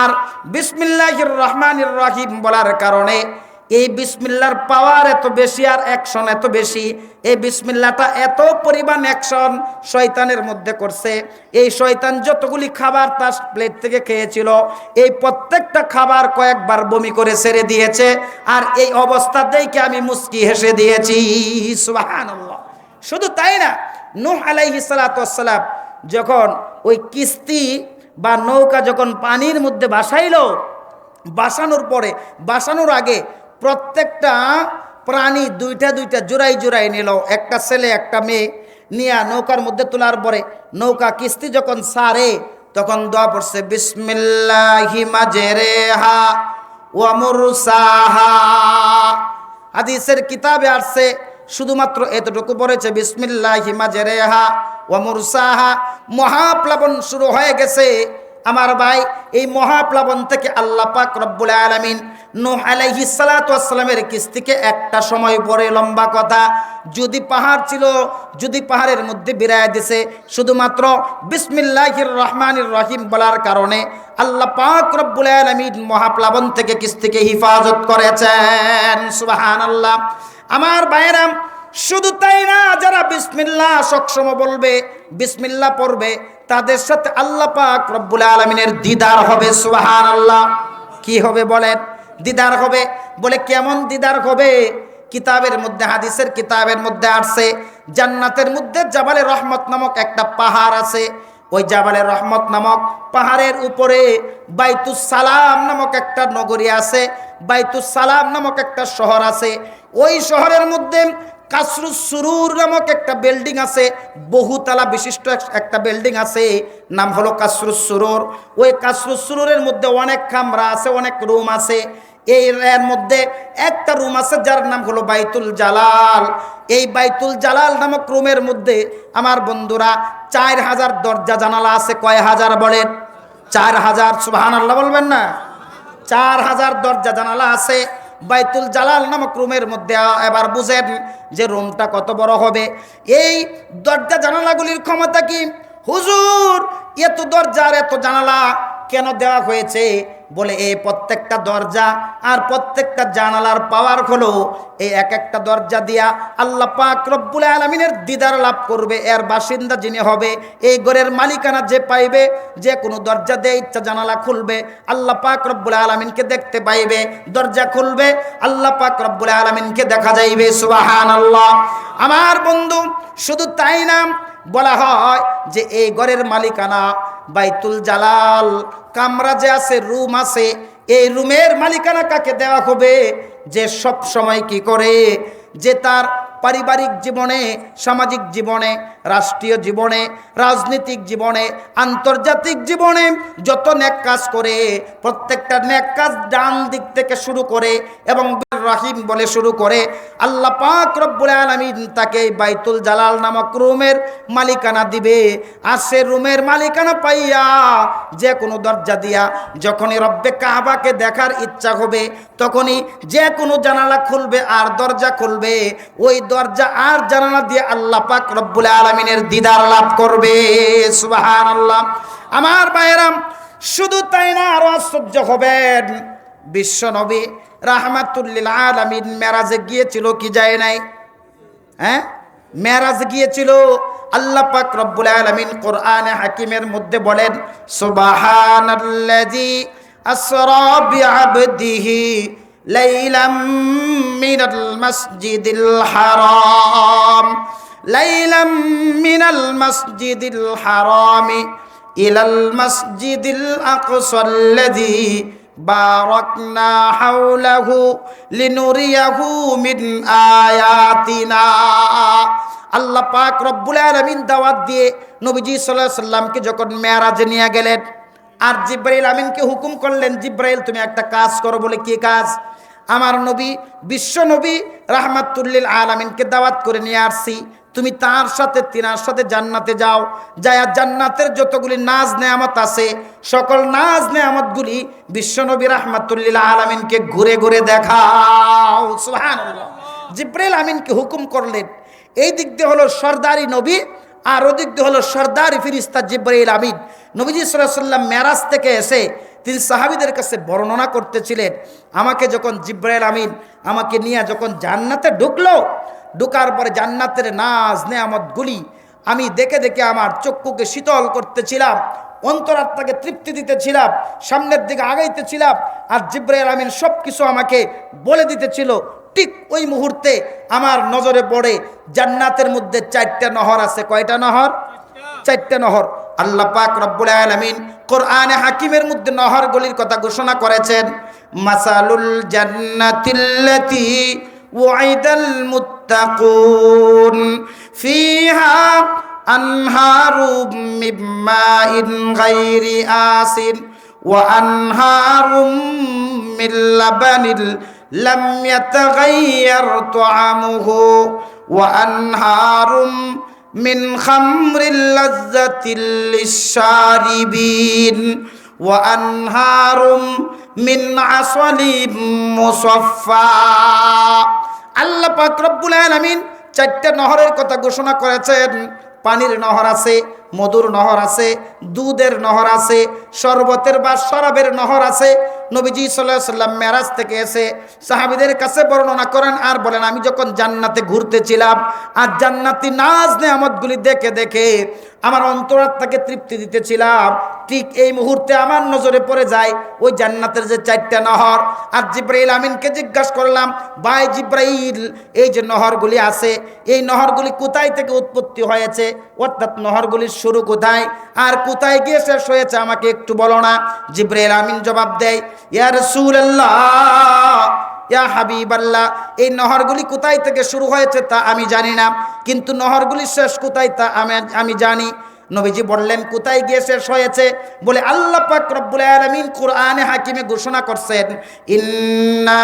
আর বিসমিল্লাহির রহমানির রহিম বলার কারণে এই বিসমিল্লার পাওয়ার এত বেশি আর অ্যাকশন এত বেশি, এই বিসমিল্লাটা এত পরিমাণ অ্যাকশন শয়তানের মধ্যে করছে। এই শয়তান যতগুলি খাবার তার প্লেট থেকে খেয়েছিল, এই প্রত্যেকটা খাবার কয়েকবার বমি করে ছেড়ে দিয়েছে। আর এই অবস্থা দেখে আমি মুস্কি হেসে দিয়েছি। সুবহানাল্লাহ। শুধু তাই না, নূহ আলাইহিস সালাতু ওয়াস সালাম যখন ওই কিস্তি বা নৌকা যখন পানির মধ্যে ভাসাইলো, বাসানোর পরে, বাসানোর আগে প্রত্যেকটা প্রাণী দুইটা দুইটা জোড়াই জোড়াই নিল, একটা ছেলে একটা মেয়ে নিয়ে নৌকার মধ্যে তোলার পরে নৌকা কিস্তি যখন সারে তখন দোয়া পড়ছে বিসমিল্লাহি মাজরেহা ওয়া মুরসাহা। হাদিসের কিতাবে আসছে শুধুমাত্র এতটুকু পড়েছে বিসমিল্লাহি মাজরেহা ওয়া মুরসাহা। মহাপ্লাবন শুরু হয়ে গেছে আমার ভাই। এই মহাপ্লাবন থেকে আল্লাহ পাক রব্বুল আলামিন নূহ আলাইহিস সালাতু ওয়াস সালামের কিস্তিকে একটা সময় পরে, লম্বা কথা, যদি পাহাড় ছিল, যদি পাহাড়ের মধ্যে বিরায় দিছে, শুধুমাত্র বিসমিল্লাহির রহমানির রহিম বলার কারণে আল্লাহ পাক রব্বুল আলামিন মহাপ্লাবন থেকে কিস্তিকে হিফাজত করেছেন। সুবহানাল্লাহ। আমার ভাইয়েরা, শুধু তাই না, যারা বিসমিল্লাহ সবসময় বলবে, বিসমিল্লাহ পড়বে, তাদের সাথে আল্লাহ পাক রব্বুল আলামিনের দিদার হবে। সুবহানাল্লাহ। কি হবে বলেন? দিদার হবে। বলে কেমন দিদার হবে? কিতাবের মধ্যে, হাদিসের কিতাবের মধ্যে আসছে জান্নাতের মধ্যে জাবালে রহমত নামক একটা পাহাড় আছে। ওই জাবালে রহমত নামক পাহাড়ের উপরে বাইতুস সালাম নামক একটা নগরী আছে, বাইতুস সালাম নামক একটা শহর আছে। ওই শহরের মধ্যে কাসরুস সুরুর নামক একটা বিল্ডিং আছে, বহুতলা বিশিষ্ট একটা বিল্ডিং আছে, নাম হলো কাসরুস সুরুর। ওই কাসরুস সুরুরের মধ্যে অনেক কামরা আছে, অনেক রুম আছে। এর মধ্যে একটা রুম আছে যার নাম হলো বাইতুল জালাল। এই বাইতুল জালাল নামক রুমের মধ্যে আমার বন্ধুরা 4000 দরজা জানালা আছে। কয় হাজার বলেন? 4000। সুবহানাল্লাহ বলবেন না? 4000 দরজা জানালা আছে বাইতুল জালাল নামক রুমের মধ্যে। এবার বুঝেন যে রুমটা কত বড় হবে। এই দরজা জানালাগুলির ক্ষমতা কি? হুজুর, এত দরজা আর এত জানালা কেন দেওয়া হয়েছে? বলে এই প্রত্যেকটা দরজা আর প্রত্যেকটা জানালার পাওয়ার হলো এই এক একটা দরজা দিয়া আল্লাহ পাক রব্বুল আলামিনের দিদার লাভ করবে। এর বাসিন্দা যিনি হবে, এই ঘরের মালিকানা যে পাইবে, যে কোনো দরজা দিয়ে ইচ্ছা জানালা খুলবে, আল্লাহ পাক রব্বুল আলামিনকে দেখতে পাইবে। দরজা খুলবে, আল্লাহ পাক রব্বুল আলামিনকে দেখা যাইবে। সুবহানাল্লাহ। আমার বন্ধু, শুধু তাই না, বলা হয় যে এই ঘরের মালিকানা বাইতুল জালাল, কামরা যে আছে, রুম আছে, এই রুমের মালিকানা কাকে দেওয়া হবে? যে সব সময় কি করে, যে তার পারিবারিক জীবনে, সামাজিক জীবনে, রাষ্ট্রীয় জীবনে, রাজনৈতিক জীবনে, আন্তর্জাতিক জীবনে যত নেক কাজ করে, প্রত্যেকটা নেক কাজ ডান দিক থেকে শুরু করে এবং রাহিম বলে শুরু করে, আল্লাহ পাক রব্বুল আলামিন তাকে বাইতুল জালাল নামক রুমের মালিকানা দিবে। আর সে রুমের মালিকানা পাইয়া যে কোনো দরজা দিয়া যখনই রব্বে কাবাকে দেখার ইচ্ছা হবে, তখনই যে কোনো জানালা খুলবে আর দরজা খুলবে, ওই দরজা আর জানালা দিয়ে আল্লাহ পাক রব্বুল আলামিনের দিদার লাভ করবে। সুবহানাল্লাহ। আমার ভাইয়েরা, শুধু তাই না, আরো আশ্চর্য হবেন, বিশ্ব নবী রাহমাতুল লিল আলামিন মেরাজে গিয়েছিল কি যায় নাই? হ্যাঁ, মেরাজ গিয়েছিল। আল্লাহ পাক রব্বুল আলামিন কোরআনে হাকিমের মধ্যে বলেন, সুবহানাল্লাযী আসরা বিআবদিহি লাইলাম মিনাল মাসজিদিল হারাম, লাইলাম মিনাল মাসজিদিল হারামি ইলাল মাসজিদিল আকসাল্লাযী বারাকনা হাওলাহু লিনুরিয়াহু মিন আয়াতিনা। আল্লাহ পাক রব্বুল আলামিন দাওয়াত দিয়ে নবীজি সাল্লাল্লাহু আলাইহি সাল্লামকে যখন মেরাজে নিয়ে গেলেন, আর জিবরাইল আমিনকে হুকুম করলেন, জিবরাইল তুমি একটা কাজ করো। বলে কি কাজ? আমার নবী, বিশ্ব নবী রাহমাতুল লিল আলামিনকে দাওয়াত করে নিয়ে আসছি, তুমি তার সাথে তিনার সাথে জান্নাতে যাও, যায় জান্নাতের যতগুলি নাজ নেয়ামত আছে সকল নাজ নেয়ামতগুলি বিশ্বনবী রাহমাতুল লিল আলামিনকে ঘুরে ঘুরে দেখাও। সুবহানাল্লাহ। জিবরাইল আমিনকে হুকুম করলেন, এই দিক দিয়ে হলো সরদারি নবী আর ওদিক দিয়ে হলো সরদারি ফেরেশতা জিবরাইল আমিন। নবীজি সাল্লাল্লাহু আলাইহি সাল্লাম মেরাজ থেকে এসে তিনি সাহাবীদের কাছে বর্ণনা করতেছিলেন, আমাকে যখন জিবরাইল আমিন আমাকে নিয়ে যখন জান্নাতে ঢুকলো, ঢোকার পরে জান্নাতের নাজ নেয়ামতগুলি আমি দেখে দেখে আমার চক্ষুকে শীতল করতেছিলাম, অন্তরাত্মাকে তৃপ্তি দিতেছিলাম, সামনের দিকে আগাইতেছিলাম, আর জিবরাইল আমিন সব কিছু আমাকে বলে দিতেছিল। ঠিক ওই মুহূর্তে আমার নজরে পড়ে জান্নাতের মধ্যে 4টা নহর আছে। কয়টা নহর? 4টা নহর। আল্লাহ পাক রব্বুল আলামিন কোরআনে হাকিমের মধ্যে নহরগুলির কথা ঘোষণা করেছেন, মাসালুল জান্নাতিল্লাতী ওয়াইদাল মুত্তাকুন ফিহা আনহারুম মিন মাইন গায়রি আসিন ওয়া আনহারুম মিন লাবানিল লাম ইয়াতাগায়্যার তুআমুহু ওয়া আনহারুম মিন খামরিল লাযযাতিল লিশশারিবিন ওয়া আনহারুম মিন আসলিম মুসাফফা। আল্লাহ পাক রব্বুল আলামিন 4টা নহরের কথা ঘোষণা করেছেন। পানির নহর আছে, মধুর নহর আছে, দুধের নহর আছে, শরবতের বা শরাবের নহর আছে। নবীজি সাল্লাল্লাহু আলাইহি সাল্লাম মেরাজ থেকে এসে সাহাবীদের কাছে বর্ণনা করেন আর বলেন, আমি যখন জান্নাতে ঘুরতেছিলাম আর জান্নাতি নাজ নেয়ামতগুলি দেখে দেখে আমার অন্তরাত্মাকে তৃপ্তি দিতেছিলাম, ঠিক এই মুহূর্তে আমার নজরে পড়ে যায় ওই জান্নাতের যে 4টা নহর। আর জিবরাইল আমিনকে জিজ্ঞাসা করলাম, ভাই জিবরাইল, এই যে নহরগুলি আছে এই নহরগুলি কোথায় থেকে উৎপত্তি হয়েছে, অর্থাৎ নহরগুলির শুরু কোথায় আর কোথায় গিয়ে শেষ হয়েছে আমাকে একটু বলো না। জিবরাইল আমিন জবাব দেয়, ইয়া রাসূলুল্লাহ, ইয়া হাবিবাল্লাহ, এই নহরগুলি কোথায় থেকে শুরু হয়েছে তা আমি জানি না, কিন্তু নহরগুলির শেষ কোথায় তা আমি জানি। নবীজি বললেন, কোথায় গিয়ে শেষ হয়েছে? বলে আল্লাহ পাক রব্বুল আলামিন কোরআনে হাকিমে ঘোষণা করছেন, ইন্না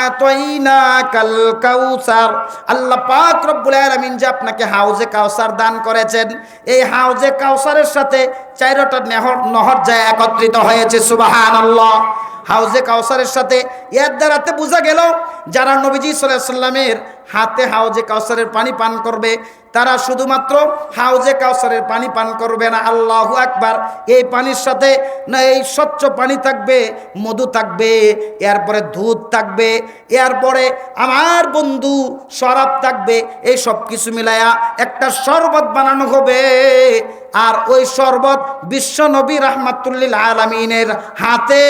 আ'তাইনাকাল কাউসার। আল্লাহ পাক রব্বুল আলামিন যে আপনাকে হাউজে কাউসার দান করেছেন, এই হাউজে কাউসারের সাথে 4টা নহর যায় একত্রিত হয়েছে। সুবহানাল্লাহ। হাউজে কাউসারের সাথে এর দ্বারাতে বোঝা গেল যারা নবীজি সাল্লাল্লাহু আলাইহি সাল্লামের হাতে হাউজে কাউসারের পানি পান করবে তারা শুধুমাত্র হাউজে কাউসারের পানি পান করবে না, আল্লাহু আকবার, এই পানির সাথে না এই স্বচ্ছ পানি থাকবে, মধু থাকবে, এরপরে দুধ থাকবে, এরপরে আমার বন্ধু শরাব থাকবে, এই সব কিছু মিলায়া একটা শরবত বানানো হবে। আর ওই শরবত বিশ্ব নবী রাহমাতুল লিল আলামিনের হাতে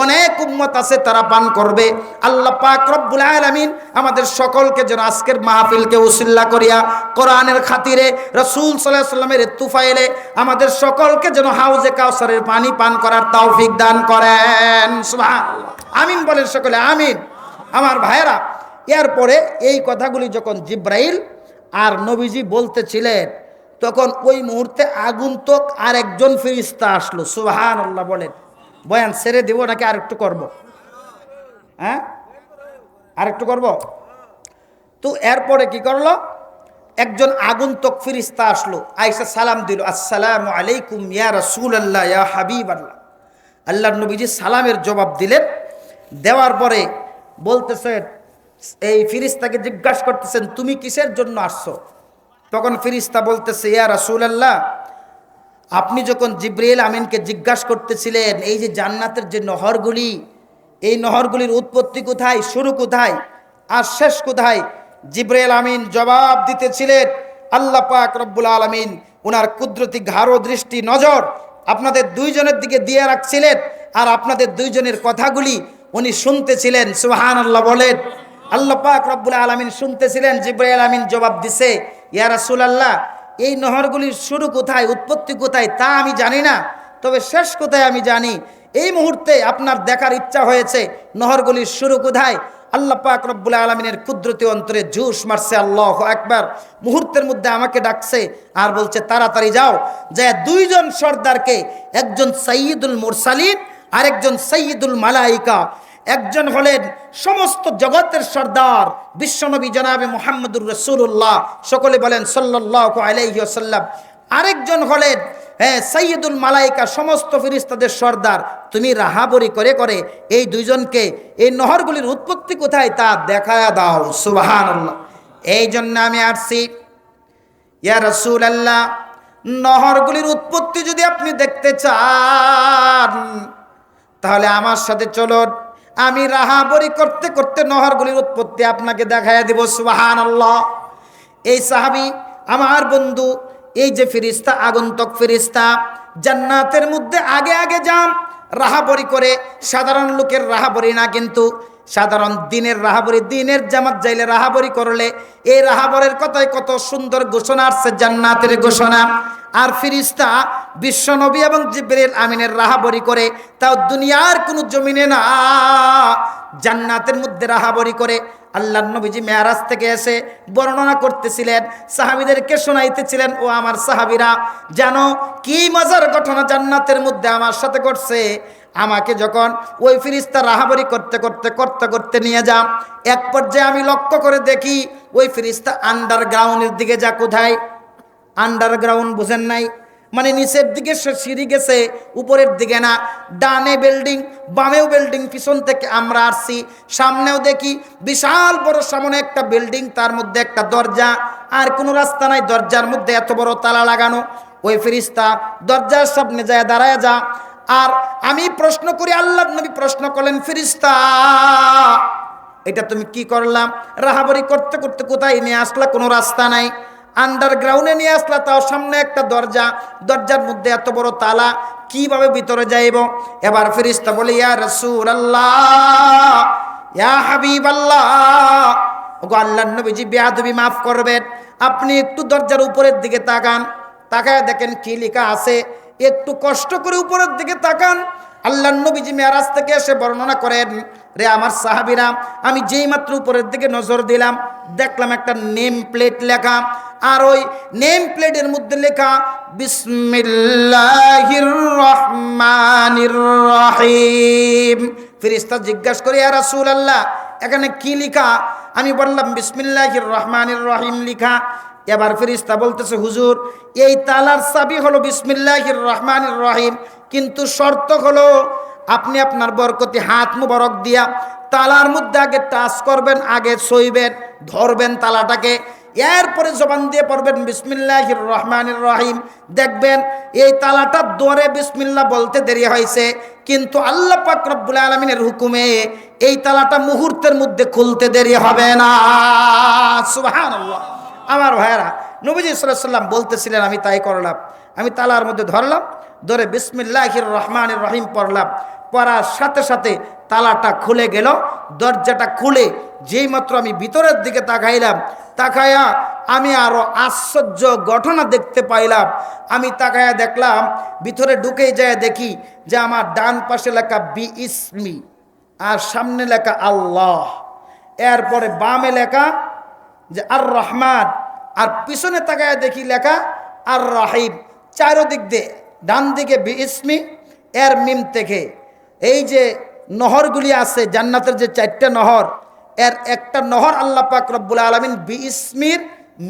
অনেক উম্মত আছে তারা পান করবে। আল্লাহ পাক রব্বুল আলামিন আমাদের সকলকে যেন আজকের মাহফিলকে উসিল্লা করিয়া কোরআনের খাতিরে রাসূল সাল্লাল্লাহু আলাইহি ওয়াসাল্লামের তুফাইলে আমাদের সকলকে যেন হাউজে কাউসারের পানি পান করার তৌফিক দান করেন। সুবহানাল্লাহ। আমিন বলেন সকলে, আমিন। আমার ভাইয়েরা, এরপরে এই কথাগুলি যখন জিবরাইল আর নবীজি বলতেছিলেন তখন ওই মুহূর্তে আগন্তুক আরেকজন ফেরেশতা আসলো। সুবহানাল্লাহ বলেন। বয়ান ছেড়ে দেব নাকি আরেকটু করব? হ্যাঁ, আরেকটু করব? তো এরপরে কি করলো, একজন আগন্তুক ফেরেশতা আসলো, আয়েশা সালাম দিল, আসসালামু আলাইকুম ইয়া রাসূলুল্লাহ ইয়া হাবিবাল্লাহ। আল্লাহর নবীজি সালামের জবাব দিলেন। দেওয়ার পরে বলতেছেন, এই ফেরেশতাকে জিজ্ঞাসা করতেছেন, তুমি কিসের জন্য আসছো? তখন ফেরেশতা বলতেছে, ইয়া রাসূলুল্লাহ, আপনি যখন জিবরাইল আমিনকে জিজ্ঞাসা করতেছিলেন এই যে জান্নাতের যে নহরগুলি, এই নহরগুলির উৎপত্তি কোথায়, শুরু কোথায় আর শেষ কোথায়, জিবরাইল আমিন জবাব দিতেছিলেন। আল্লাহ পাক রব্বুল আলামিন ওনার কুদরতি ঘাড়ো দৃষ্টি নজর আপনাদের দুইজনের দিকে দিয়ে রাখছিলেন আর আপনাদের দুইজনের কথাগুলি উনি শুনতেছিলেন। সুবহানাল্লাহ বলেন। আল্লাহ পাক রব্বুল আলামিন শুনতেছিলেন। জিবরাইল আমিন জবাব দিছে, ইয়া রাসূলুল্লাহ, এই নহরগুলির শুরু কোথায়, উৎপত্তি কোথায় তা আমি জানি না, তবে শেষ কোথায় আমি জানি। এই মুহূর্তে আপনার দেখার ইচ্ছা হয়েছে নহরগুলির শুরু কোথায়। আল্লাহ পাক রব্বুল আলামিনের কুদরতি অন্তরে জোশ মারছে। আল্লাহু আকবার। মুহূর্তের মধ্যে আমাকে ডাকছে আর বলছে, তাড়াতাড়ি যাও, যে দুইজন সর্দারকে, একজন সাইয়্যিদুল মুরসালিন আর একজন সাইয়্যিদুল মালাইকা, একজন হলেন সমস্ত জগতের সর্দার বিশ্বনবী জনাবে মুহাম্মদুর রাসূলুল্লাহ, সকলে বলেন সাল্লাল্লাহু আলাইহি ওয়াসাল্লাম। আরেকজন হলেন সাইয়্যিদুল মালায়েকা, সমস্ত ফেরেশতাদের সর্দার। তুমি রাহাবরি করে করে এই দুইজনকে, এই নহরগুলির উৎপত্তি কোথায় তা দেখায়া দাও। সুবহানাল্লাহ। এই জন্য আমি আসছি ইয়া রাসূলুল্লাহ, নহরগুলির উৎপত্তি যদি আপনি দেখতে চান তাহলে আমার সাথে চলুন, আমি রাহাবরি করতে করতে নহরগুলির উৎপত্তি আপনাকে দেখায়া দিব। সুবহানাল্লাহ। এই সাহাবী আমার বন্ধু, এই যে ফেরেশতা, আগন্তুক ফেরেশতা, জান্নাতের মধ্যে আগে আগে যান রাহাবরি করে। সাধারণ লোকের রাহাবরি না, কিন্তু সাধারণ দিনের রাহাবরি, দিনের জামাত যাইলে রাহাবরি করলে এই রাহাবরের কথায় কত সুন্দর ঘোষণা আসছে, জান্নাতের ঘোষণা। আর ফেরেশতা বিশ্বনবী এবং জিবরিল আমিনের রাহাবরি করে, তাও দুনিয়ার কোনো জমিনে না, জান্নাতের মধ্যে রাহাবরি করে। আল্লাহর নবীজি মেরাজ থেকে এসে বর্ণনা করতেছিলেন, সাহাবীদেরকে শোনাইতেছিলেন, ও আমার সাহাবীরা জানো কি মজার ঘটনা জান্নাতের মধ্যে আমার সাথে ঘটছে। আমাকে যখন ওই ফেরেশতা রাহাবরি করতে করতে করতে করতে নিয়ে যান, এক পর্যায়ে আমি লক্ষ্য করে দেখি ওই ফেরেশতা আন্ডারগ্রাউন্ডের দিকে যা। কোথায়? আন্ডারগ্রাউন্ড বুঝেন নাই? মানে নিচের দিকে সিঁড়ি গেছে, উপরের দিকে না। ডানে বিল্ডিং, বামেও বিল্ডিং, পিছন থেকে আমরা আসছি, সামনেও দেখি বিশাল বড় সামনে একটা বিল্ডিং, তার মধ্যে একটা দরজা, আর কোনো রাস্তা নাই, দরজার মধ্যে এত বড় তালা লাগানো। ওই ফেরেশতা দরজার সামনে যায় দাঁড়ায় যা। আর আমি প্রশ্ন করি, আল্লাহর নবী প্রশ্ন করলেন, ফেরেশতা এটা তুমি কি করলাম? রাহাবরি করতে করতে কোথায় নিয়ে আসলা? কোনো রাস্তা নাই, আন্ডারগ্রাউন্ডে নিয়ে আসলা, তাও সামনে একটা দরজা, দরজার মধ্যে এত বড় তালা, কিভাবে ভিতরে যাইব? এবার ফেরেশতা বলে, ইয়া রাসূলুল্লাহ, ইয়া হাবিবাল্লাহ, ওগো আল্লাহর নবীজি, বেয়াদবি মাফ করবেন, আপনি একটু দরজার উপরের দিকে তাকান, তাকায় দেখেন কি লেখা আছে। একটু কষ্ট করে উপরের দিকে তাকান। আল্লাহর নবীজি মেরাজ থেকে এসে বর্ণনা করেন, রে আমার সাহাবীরা, আমি যেই মাত্র উপরের দিকে নজর দিলাম, দেখলাম একটা নেম প্লেট লেখা, আর ওই নেম প্লেটের মধ্যে লেখা বিসমিল্লাহির রহমানির রহিম। ফেরেশতা জিজ্ঞাসা করে, ইয়া রাসূলুল্লাহ, এখানে কি লেখা? আমি বললাম বিসমিল্লাহির রহমানির রহিম লেখা। এবার ফেরেশতা বলতেছে, হুজুর, এই তালার চাবি হলো বিসমিল্লাহির রহমানির রহিম, কিন্তু শর্ত হলো আপনি আপনার বরকতি হাত মুবারক দিয়া তালার মধ্যে আগে টাচ করবেন, আগে ছুঁইবেন, ধরবেন তালাটাকে, এরপরে জবান দিয়ে পড়বেন বিসমিল্লাহির রহমানির রহিম। দেখবেন এই তালাটা ধরে বিসমিল্লাহ বলতে দেরি হয়েছে, কিন্তু আল্লাহ পাক রব্বুল আলামিনের হুকুমে এই তালাটা মুহূর্তের মধ্যে খুলতে দেরি হবে না। সুবহানাল্লাহ। আমার ভাইয়েরা, নবীজি সাল্লাল্লাহু আলাইহি ওয়াসাল্লাম বলতেছিলেন, আমি তাই করলাম। আমি তালার মধ্যে ধরলাম, ধরে বিসমিল্লাহির রহমানির রহিম পড়লাম, পড়ার সাথে সাথে তালাটা খুলে গেল। দরজাটা খুলে যেই মাত্র আমি ভিতরের দিকে তাকাইলাম, তাকায়া আমি আরো আশ্চর্য ঘটনা দেখতে পাইলাম। আমি তাকায়া দেখলাম, ভিতরে ঢুকেই যায় দেখি যে আমার ডান পাশে লেখা বি ইসমি, আর সামনে লেখা আল্লাহ, এরপরে বামে লেখা যে আর রহমান, আর পিছনে তাকায় দেখি লেখা আর রাহিম। চারোদিক দিয়ে, ডান দিকে বি ইসমি, এর মিম থেকে এই যে নহরগুলি আছে জান্নাতের, যে 4টা নহর, এর একটা নহর আল্লাহ পাক রব্বুল আলামিন বি ইসমির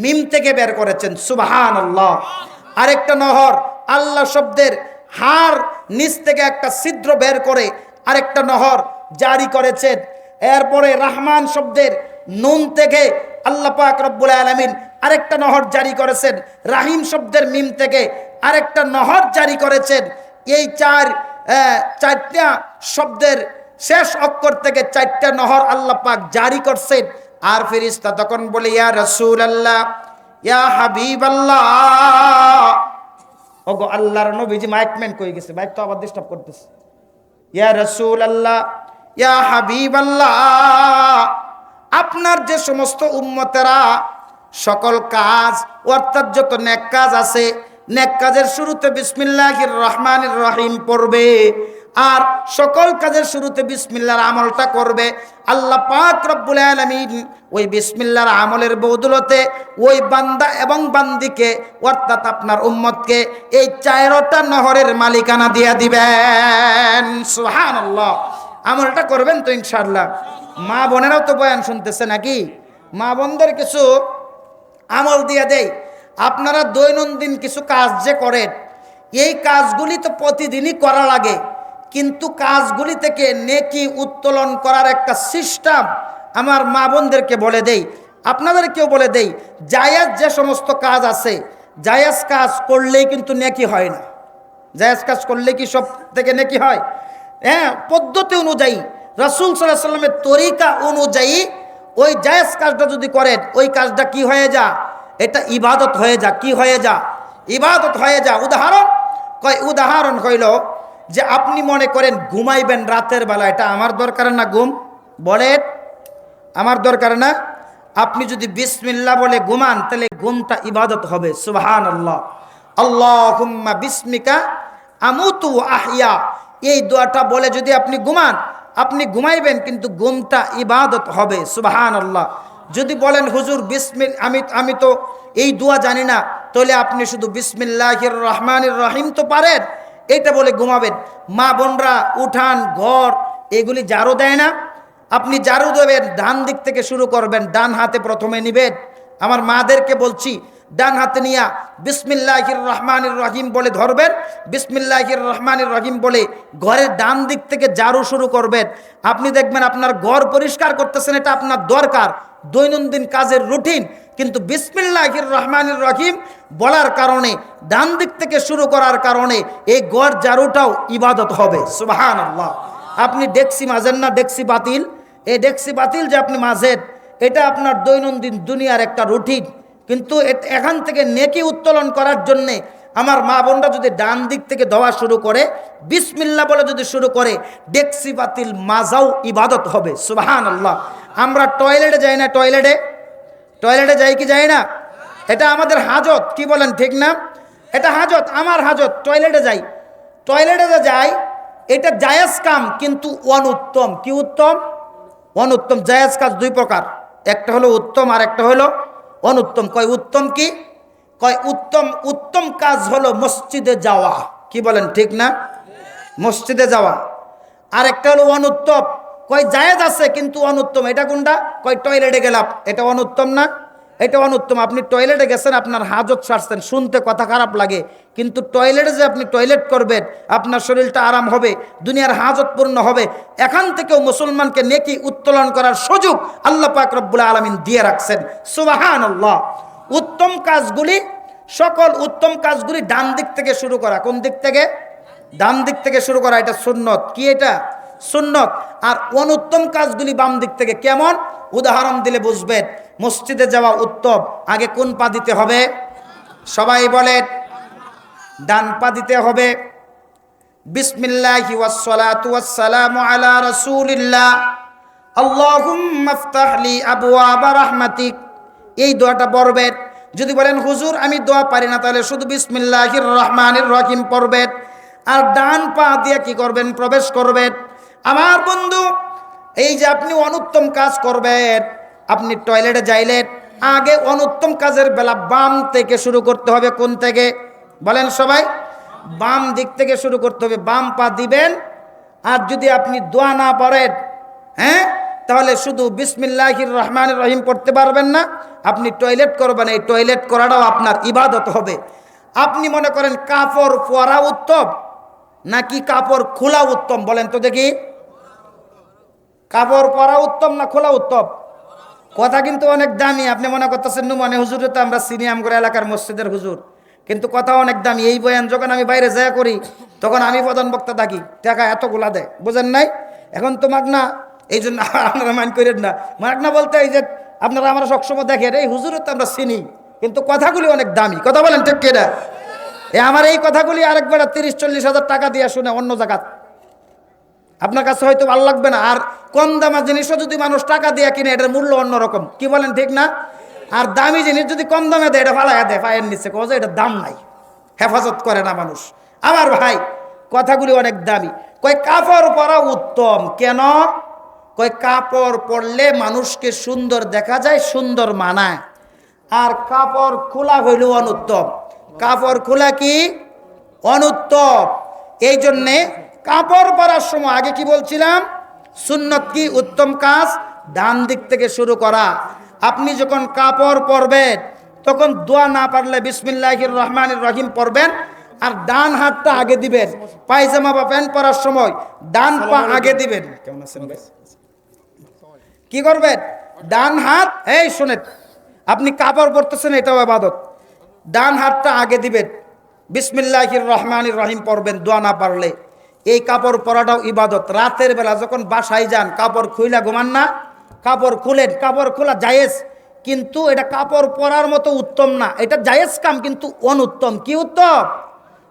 মিম থেকে বের করেছেন। সুবহানাল্লাহ। আরেকটা নহর আল্লাহ শব্দের হার নিচ থেকে একটা ছিদ্র বের করে আরেকটা নহর জারি করেছেন। এরপরে রহমান শব্দের নুন থেকে আল্লাহ পাক রব্বুল আলামিন আরেকটা নহর জারি করেছেন। রাহিম শব্দের মিম থেকে আরেকটা নহর জারি করেছেন। এই চারটা শব্দের শেষ অক্ষর থেকে 4টা নহর আল্লাহ পাক জারি করছেন। আর ফেরেশতা তখন বলে, ইয়া রাসূলুল্লাহ, ইয়া হাবিবাল্লাহ, ওগো আল্লাহর নবীজি, মাইকম্যান কই গেছে, মাইক তো আবার ডিস্টার্ব করতেছে। ইয়া রাসূলুল্লাহ, ইয়া হাবিবাল্লাহ, আপনার যে সমস্ত উম্মতেরা সকল কাজ, অর্থাৎ যত নেক কাজ আছে, নেক কাজের শুরুতে বিসমিল্লাহির রহমানির রহিম পড়বে, আর সকল কাজের শুরুতে বিসমিল্লাহর আমলটা করবে। আল্লাহ পাক রব্বুল আলামিন ওই বিসমিল্লাহর আমলের বদৌলতে ওই বান্দা এবং বান্দিকে, অর্থাৎ আপনার উম্মতকে, এই 4টা নহরের মালিকানা দিয়ে দিবেন। সুবহানাল্লাহ। আমলটা করবেন তো ইনশাআল্লাহ। মা বোনেরাও তো বয়ান শুনতেছে নাকি? মা বোনদের কিছু আমল দিয়ে দেই। আপনারা দৈনন্দিন কিছু কাজ যে করেন, এই কাজগুলি তো প্রতিদিনই করা লাগে, কিন্তু কাজগুলি থেকে নেকি উত্তোলন করার একটা সিস্টেম আমার মা বোনদেরকে বলে দেই, আপনাদেরকেও বলে দেই। জায়েজ যে সমস্ত কাজ আছে, জায়েজ কাজ করলেই কিন্তু নেকি হয় না। জায়েজ কাজ করলে কি সব থেকে নেকি হয়? হ্যাঁ, পদ্ধতি অনুযায়ী, রাসূল সাল্লাল্লাহু আলাইহি ওয়াসাল্লামের তরিকা অনুযায়ী ওই জায়েজ কাজটা যদি করেন, ওই কাজটা কি হয়ে যা? এটা ইবাদত হয়ে যা। কি হয়ে যা? ইবাদত হয়ে যা। উদাহরণ হইল যে আপনি মনে করেন ঘুমাইবেন রাতের বেলা, এটা আমার দরকার না ঘুম? বলেন, আমার দরকার না? আপনি যদি বিসমিল্লাহ বলে ঘুমান, তাহলে ঘুমটা ইবাদত হবে। সুবহানাল্লাহ। আল্লাহুম্মা বিসমিকা আমুতু আহইয়া, এই দোয়াটা বলে যদি আপনি ঘুমান, আপনি ঘুমাইবেন, কিন্তু ঘুমটা ইবাদত হবে। সুবহানাল্লাহ। যদি বলেন হুজুর আমি তো এই দোয়া জানি না, তাহলে আপনি শুধু বিসমিল্লাহির রহমানির রহিম তো পারেন, এটা বলে ঘুমাবেন। মা বোনরা উঠান ঘর এগুলি ঝাড়ু দেয় না? আপনি ঝাড়ু দেবেন, ডান দিক থেকে শুরু করবেন, ডান হাতে প্রথমে নিবেন। আমার মাদেরকে বলছি, ডান হাতে নিয়া বিসমিল্লাহির রহমানির রহিম বলে ধরবেন, বিসমিল্লাহির রহমানির রহিম বলে ঘরের ডান দিক থেকে ঝাড়ু শুরু করবেন। আপনি দেখবেন আপনার ঘর পরিষ্কার করতেছেন, এটা আপনার দরকার, দৈনন্দিন কাজের রুটিন, কিন্তু বিসমিল্লাহির রহমানির রহিম বলার কারণে, ডান দিক থেকে শুরু করার কারণে এই ঘর ঝাড়ুটাও ইবাদত হবে। সুবহানাল্লাহ। আপনি ডেক্সি মাজেন না? ডেক্সি বাতিল, এই ডেক্সি বাতিল যে আপনি মাজেন, এটা আপনার দৈনন্দিন দুনিয়ার একটা রুটিন, কিন্তু এখান থেকে নেকি উত্তোলন করার জন্যে আমার মা বোনরা যদি ডান দিক থেকে ধোয়া শুরু করে, বিসমিল্লাহ বলে যদি শুরু করে, ডেক্সি বাতিল মাজাও ইবাদত হবে। সুবহানাল্লাহ। আমরা টয়লেটে যাই না? টয়লেটে যাই কি যাই না? এটা আমাদের হাজত, কি বলেন ঠিক না? এটা হাজত, আমার হাজত, টয়লেটে যাই। টয়লেটে যে যাই, এটা জায়েজ কাম, কিন্তু অনুত্তম। কি উত্তম? অনুত্তম। জায়েজ কাজ দুই প্রকার, একটা হলো উত্তম আর একটা হলো অনুত্তম। কয় উত্তম কি? কয় উত্তম কাজ হলো মসজিদে যাওয়া। কি বলেন ঠিক না? মসজিদে যাওয়া। আর একটা হলো অনুত্তম। কয় জায়েজ আছে কিন্তু অনুত্তম। এটা কোনটা? কয় টয়লেটে গেলাম, এটা অনুত্তম না? এটা অনুত্তম। আপনি টয়লেটে গেছেন, আপনার হাজত সারছেন, শুনতে কথা খারাপ লাগে, কিন্তু টয়লেটে যে আপনি টয়লেট করবেন, আপনার শরীরটা আরাম হবে, দুনিয়ার হাজত পূর্ণ হবে। এখান থেকেও মুসলমানকে নেকি উত্তোলন করার সুযোগ আল্লাহ পাক রব্বুল আলামিন দিয়ে রাখছেন। সুবহানাল্লাহ। উত্তম কাজগুলি, সকল উত্তম কাজগুলি ডান দিক থেকে শুরু করা। কোন দিক থেকে? ডান দিক থেকে শুরু করা, এটা সুন্নত। কি এটা? সুন্নত। আর অনুত্তম কাজগুলি বাম দিক থেকে। কেমন? উদাহরণ দিলে বুঝবেন। মসজিদে যাওয়া উত্তম, আগে কোন পা দিতে হবে? সবাই বলেন, ডান পা দিতে হবে। বিসমিল্লাহি ওয়াসসালাতু ওয়াসসালামু আলা রাসূলিল্লাহ, আল্লাহুম্মা ইফতাহ লি আবওয়াবা রাহমাতিক, এই দোয়াটা পড়বেন। যদি বলেন হুজুর আমি দোয়া পারি না, তাহলে শুধু বিসমিল্লাহির রহমানির রহিম পড়বেন, আর ডান পা দিয়ে কি করবেন? প্রবেশ করবেন। আমার বন্ধু, এই যে আপনি অনুত্তম কাজ করবেন, আপনি টয়লেটে যাইলেন, আগে অনুত্তম কাজের বেলা বাম থেকে শুরু করতে হবে। কোন থেকে বলেন সবাই? বাম দিক থেকে শুরু করতে হবে। বাম পা দিবেন। আর যদি আপনি দোয়া না পড়েন, হ্যাঁ, তাহলে শুধু বিসমিল্লাহির রহমানির রহিম পড়তে পারবেন না। আপনি টয়লেট করবেন, এই টয়লেট করাটাও আপনার ইবাদত হবে। আপনি মনে করেন কাপড় পরা উত্তম নাকি কাপড় খোলা উত্তম? বলেন তো দেখি, কাপড় পরা উত্তম না খোলা উত্তম? কথা কিন্তু অনেক দামি। আপনি মনে করতেছেন নুমানে হুজুরে তো আমরা সিনিয়াম করে এলাকার মসজিদের হুজুর, কিন্তু কথা অনেক দামি। এই বয়ান যখন আমি বাইরে যায় করি, তখন আমি প্রধান বক্তা থাকি, টাকা এতগুলা দেয়, বুঝেন নাই? এখন তো মাগনা, এই জন্য আপনারা মাইন্ড করেন না। মাগনা বলতে এই যে আপনারা আমরা সবসময় দেখেন এই হুজুরে তো আমরা চিনি, কিন্তু কথাগুলি অনেক দামি। কথা বলেন ঠিক কিনা? আমার এই কথাগুলি আরেকবার 30-40 হাজার টাকা দিয়ে শুনে অন্য জায়গা, আপনার কাছে হয়তো ভালো লাগবে না। আর কম দামা জিনিসও যদি মানুষ টাকা দিয়ে কিনে, এটার মূল্য অন্যরকম। কি বলেন ঠিক না? আর দামি জিনিস যদি কম দামে দেয়, এটা ফালাইয়া দেয় পায়ের নিচে, কয়ে এটার দাম নাই, হেফাজত করে না মানুষ। আমার ভাই, কথাগুলি অনেক দামি। কয় কাপড় পরা উত্তম কেন? কয় কাপড় পরলে মানুষকে সুন্দর দেখা যায়, সুন্দর মানায়। আর কাপড় খোলা হইল অনুত্তম। কাপড় খোলা কি? অনুত্তম। এই জন্যে কাপড় পরার সময় আগে কি বলছিলাম? সুন্নত কি? উত্তম কাজ ডান দিক থেকে শুরু করা। আপনি যখন কাপড় পরবেন তখন দোয়া না পারলে বিসমিল্লাহির রহমানির রহিম পড়বেন, আর ডান হাতটা আগে দিবেন। পায়জামা বা প্যান্ট পরার সময় ডান পা আগে দিবেন। কেমন আছেন ভাই? কি করবেন? ডান হাত, এই শুনেন, আপনি কাপড় পরতেছেন, এটাও ইবাদত। ডান হাতটা আগে দিবেন, বিসমিল্লাহির রহমানির রহিম পড়বেন দোয়া না পারলে। এই কাপড় পরাটাও ইবাদত। রাতের বেলা যখন বাসায় যান কাপড় খুইলা ঘুমান না, কাপড় খুলেন। কাপড় খোলা জায়েজ, কিন্তু এটা কাপড় পরার মতো উত্তম না। এটা জায়েজ কাম কিন্তু অনুত্তম। কি উত্তম?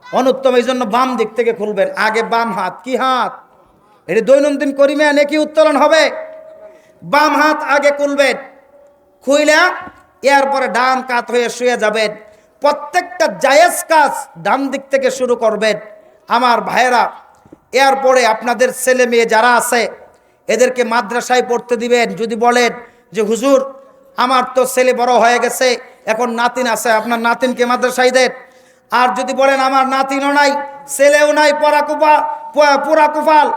অনুত্তম। এই জন্য বাম দিক থেকে খুলবেন, আগে বাম হাত। কি হাত? এটা দৈনন্দিন করিমে নাকি উত্তোলন হবে? বাম হাত আগে খুলবেন, খুইলা এরপরে ডান কাত হয়ে শুয়ে যাবেন। প্রত্যেকটা জায়েজ কাজ ডান দিক থেকে শুরু করবেন আমার ভাইয়েরা। এরপরে আপনাদের ছেলে মেয়ে যারা আছে এদেরকে মাদ্রাসায় পড়তে দিবেন। যদি বলেন যে হুজুর আমার তো ছেলে বড় হয়ে গেছে, এখন নাতিন আছে, আপনার নাতিনকে মাদ্রাসায় দেন। আর যদি বলেন আমার নাতিনও নাই, ছেলেও নাই, পুরা কুফাল,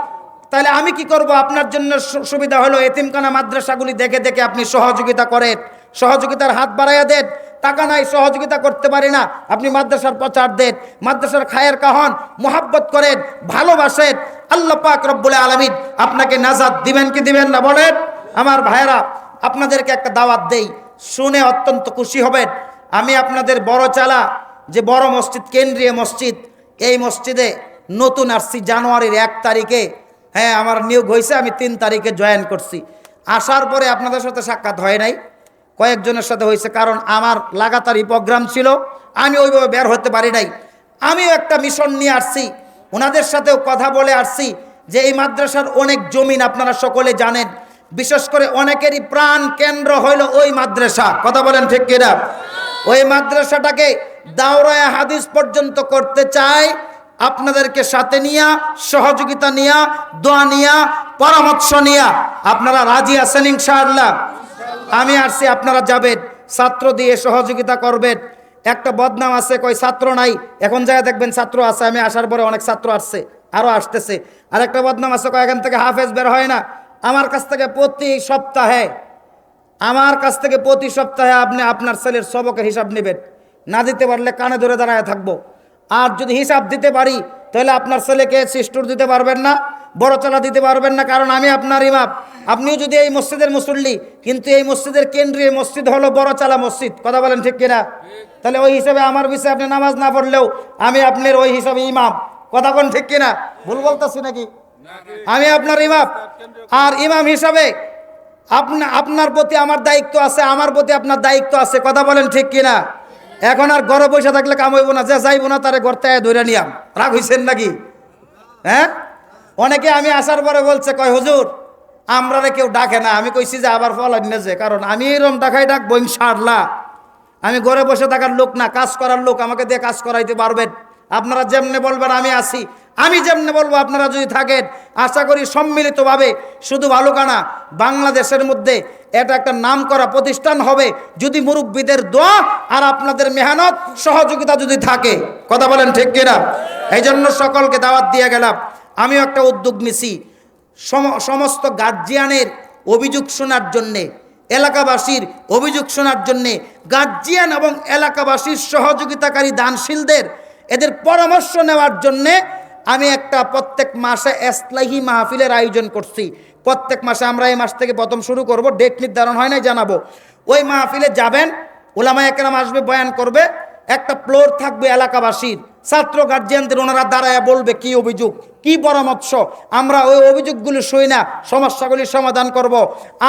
তাহলে আমি কি করব? আপনার জন্য সুবিধা হলো এতিমখানা মাদ্রাসাগুলি দেখে দেখে আপনি সহযোগিতা করেন, সহযোগিতার হাত বাড়াইয়া দেন। টাকা নাই, সহযোগিতা করতে পারি না, আপনি মাদ্রাসার প্রচার দেন, মাদ্রাসার খায়ের কাহন মোহাব্বত করেন, ভালোবাসেন। আল্লাহ পাক রব্বুল আলামিন আপনাকে নাজাত দিবেন কি দিবেন না বলেন? আমার ভাইয়েরা, আপনাদেরকে একটা দাওয়াত দেই, শুনে অত্যন্ত খুশি হবেন। আমি আপনাদের বড় চালা যে বড় মসজিদ, কেন্দ্রীয় মসজিদ, এই মসজিদে নতুন আসছি জানুয়ারির 1 তারিখে। হ্যাঁ, আমার নিয়োগ হয়েছে, আমি 3 তারিখে জয়েন করছি। আসার পরে আপনাদের সাথে সাক্ষাৎ হয় নাই, কয়েকজনের সাথে হয়েছে, কারণ আমার লাগাতারই প্রোগ্রাম ছিল, আমি ওইভাবে বের হতে পারি নাই। আমিও একটা মিশন নিয়ে আসছি, ওনাদের সাথেও কথা বলে আসছি যে এই মাদ্রাসার অনেক জমিন আপনারা সকলে জানেন, বিশেষ করে অনেকেরই প্রাণ কেন্দ্র হইল ওই মাদ্রাসা। কথা বলেন ঠিক কিনা? ওই মাদ্রাসাটাকে দাওরায়ে হাদিস পর্যন্ত করতে চাই। আপনাদেরকে সাথে নিয়া, সহযোগিতা নিয়া, দোয়া নিয়া, পরামর্শ নিয়া। আপনারা রাজি আছেন ইনশাআল্লাহ? আমি আসছি, আপনারা যাবেন, ছাত্র দিয়ে সহযোগিতা করবেন। একটা বদনাম আছে, কই ছাত্র নাই, এখন যায় দেখবেন ছাত্র আছে। আমি আসার পরে অনেক ছাত্র আসছে, আরও আসতেছে। আর একটা বদনাম আছে, কয় এখান থেকে হাফেজ বের হয় না। আমার কাছ থেকে প্রতি সপ্তাহে আপনি আপনার ছেলের সবকের হিসাব নেবেন। না দিতে পারলে কানে ধরে দাঁড়ায় থাকবো। আর যদি হিসাব দিতে পারি তাহলে আপনার ছেলেকে সিস্টুর দিতে পারবেন না, বড় চালা দিতে পারবেন না, কারণ আমি আপনার ইমাম। আপনিও যদি এই মসজিদের মুসল্লি, কিন্তু এই মসজিদের কেন্দ্রীয় মসজিদ হলো বড় চালা মসজিদ। কথা বলেন ঠিক কিনা? তাহলে ওই হিসাবে আমার বিষয়ে আপনি নামাজ না পড়লেও আমি আপনার ওই হিসাবে ইমাম। কথা বলেন ঠিক কিনা? ভুল বলতেছি নাকি? আমি আপনার ইমাম, আর ইমাম হিসাবে আপনার প্রতি আমার দায়িত্ব আছে, আমার প্রতি আপনার দায়িত্ব আছে। কথা বলেন ঠিক কিনা? এখন আর ঘরে বসে থাকলে কাম হইব না, যে যাইব না তারে ঘর থেকে ধরে নিয়াম। রাগ হইছেন নাকি? হ্যাঁ, অনেকে আমি আসার পরে বলছে, কয় হুজুর আমরা কেউ ডাকে না। আমি কইছি যে আবার ফল আনি যে, কারণ আমি এরকম ডাকাই ডাকবো ইনশাআল্লাহ। আমি ঘরে বসে থাকার লোক না, কাজ করার লোক। আমাকে দিয়ে কাজ করাইতে পারবেন। আপনারা যেমনে বলবেন আমি আসি, আমি যেমনে বলবো আপনারা যদি থাকেন, আশা করি সম্মিলিতভাবে শুধু ভালুকানা বাংলাদেশের মধ্যে এটা একটা নামকরা প্রতিষ্ঠান হবে, যদি মুরব্বীদের দোয়া আর আপনাদের মেহনত সহযোগিতা যদি থাকে। কথা বলেন ঠিক কিনা? এই জন্য সকলকে দাওয়াত দিয়ে গেলাম। আমিও একটা উদ্যোগ নিছি, সমস্ত গার্জিয়ানের অভিযোগ শোনার জন্যে, এলাকাবাসীর অভিযোগ শোনার জন্যে, গার্জিয়ান এবং এলাকাবাসীর সহযোগিতাকারী দানশীলদের এদের পরামর্শ নেওয়ার জন্যে আমি একটা প্রত্যেক মাসে ইসলাহি মাহফিলের আয়োজন করছি। প্রত্যেক মাসে আমরা এই মাস থেকে প্রথম শুরু করব, ডেট নির্ধারণ হয় নাই, জানাবো। ওই মাহফিলে যাবেন, ওলামায়ে কেরাম আসবে, বয়ান করবে। একটা ফ্লোর থাকবে এলাকাবাসীর, ছাত্র গার্জিয়ানদের, ওনারা দাঁড়ায় বলবে কি অভিযোগ, কি পরামর্শ। আমরা ওই অভিযোগগুলি শুই না, সমস্যাগুলির সমাধান করব।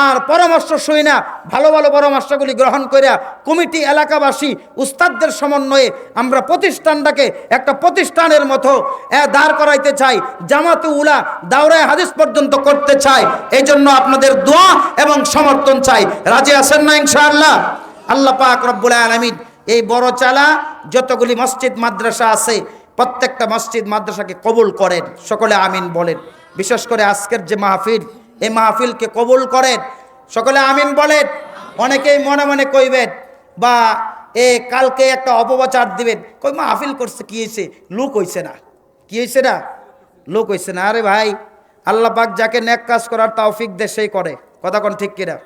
আর পরামর্শ শুই না, ভালো ভালো পরামর্শগুলি গ্রহণ করে কমিটি, এলাকাবাসী, উস্তাদদের সমন্বয়ে আমরা প্রতিষ্ঠানটাকে একটা প্রতিষ্ঠানের মতো দাঁড় করাইতে চাই। জামাতে উলা দাওরায়ে হাদিস পর্যন্ত করতে চাই। এই জন্য আপনাদের দোয়া এবং সমর্থন চাই। রাজি আছেন না ইনশাআল্লাহ? আল্লাহ পাক রব্বুল আলামিন এই বড় চালা যতগুলি মসজিদ মাদ্রাসা আছে, প্রত্যেকটা মসজিদ মাদ্রাসাকে কবুল করেন। সকলে আমিন বলেন। বিশেষ করে আজকের যে মাহফিল, এই মাহফিলকে কবুল করেন। সকলে আমিন বলেন। অনেকেই মনে মনে কইবেন বা কালকে একটা অপপ্রচার দিবেন, কই মাহফিল করছে কি হয়েছে, লোক হইছে না। কি হয়েছে না? লোক হইছে না। আরে ভাই, আল্লাহ পাক যাকে নেক কাজ করার তৌফিক দেয় সেই করে, কথা কোন ঠিক কিনা?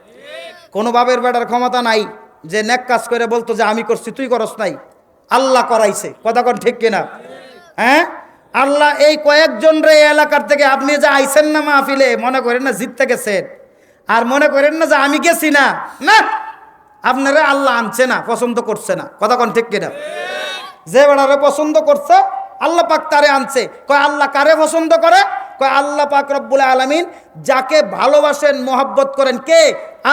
কোনো বাবের বেটার ক্ষমতা নাই যে নেক কাজ করে বলতো যে আমি করছি তুই করস নাই, আল্লাহ করাইছে, কথা কোন ঠিক কিনা? হ্যাঁ, আল্লাহ এই কয়েকজন রে এলাকার থেকে আপনি যে আইছেন না মাহফিলে, মনে করেন না জিততে গেছেন, আর মনে করেন না যে আমি গেছি না, না, আপনারা আল্লাহ আনছে না, পছন্দ করছে না, কথা কোন ঠিক কিনা? যে বেড়ারে পছন্দ করছে আল্লাহ পাক তারে আনছে। কয় আল্লাহ কারে পছন্দ করে? কয় আল্লাহ পাক রব্বুল আলামিন যাকে ভালোবাসেন, মহব্বত করেন। কে?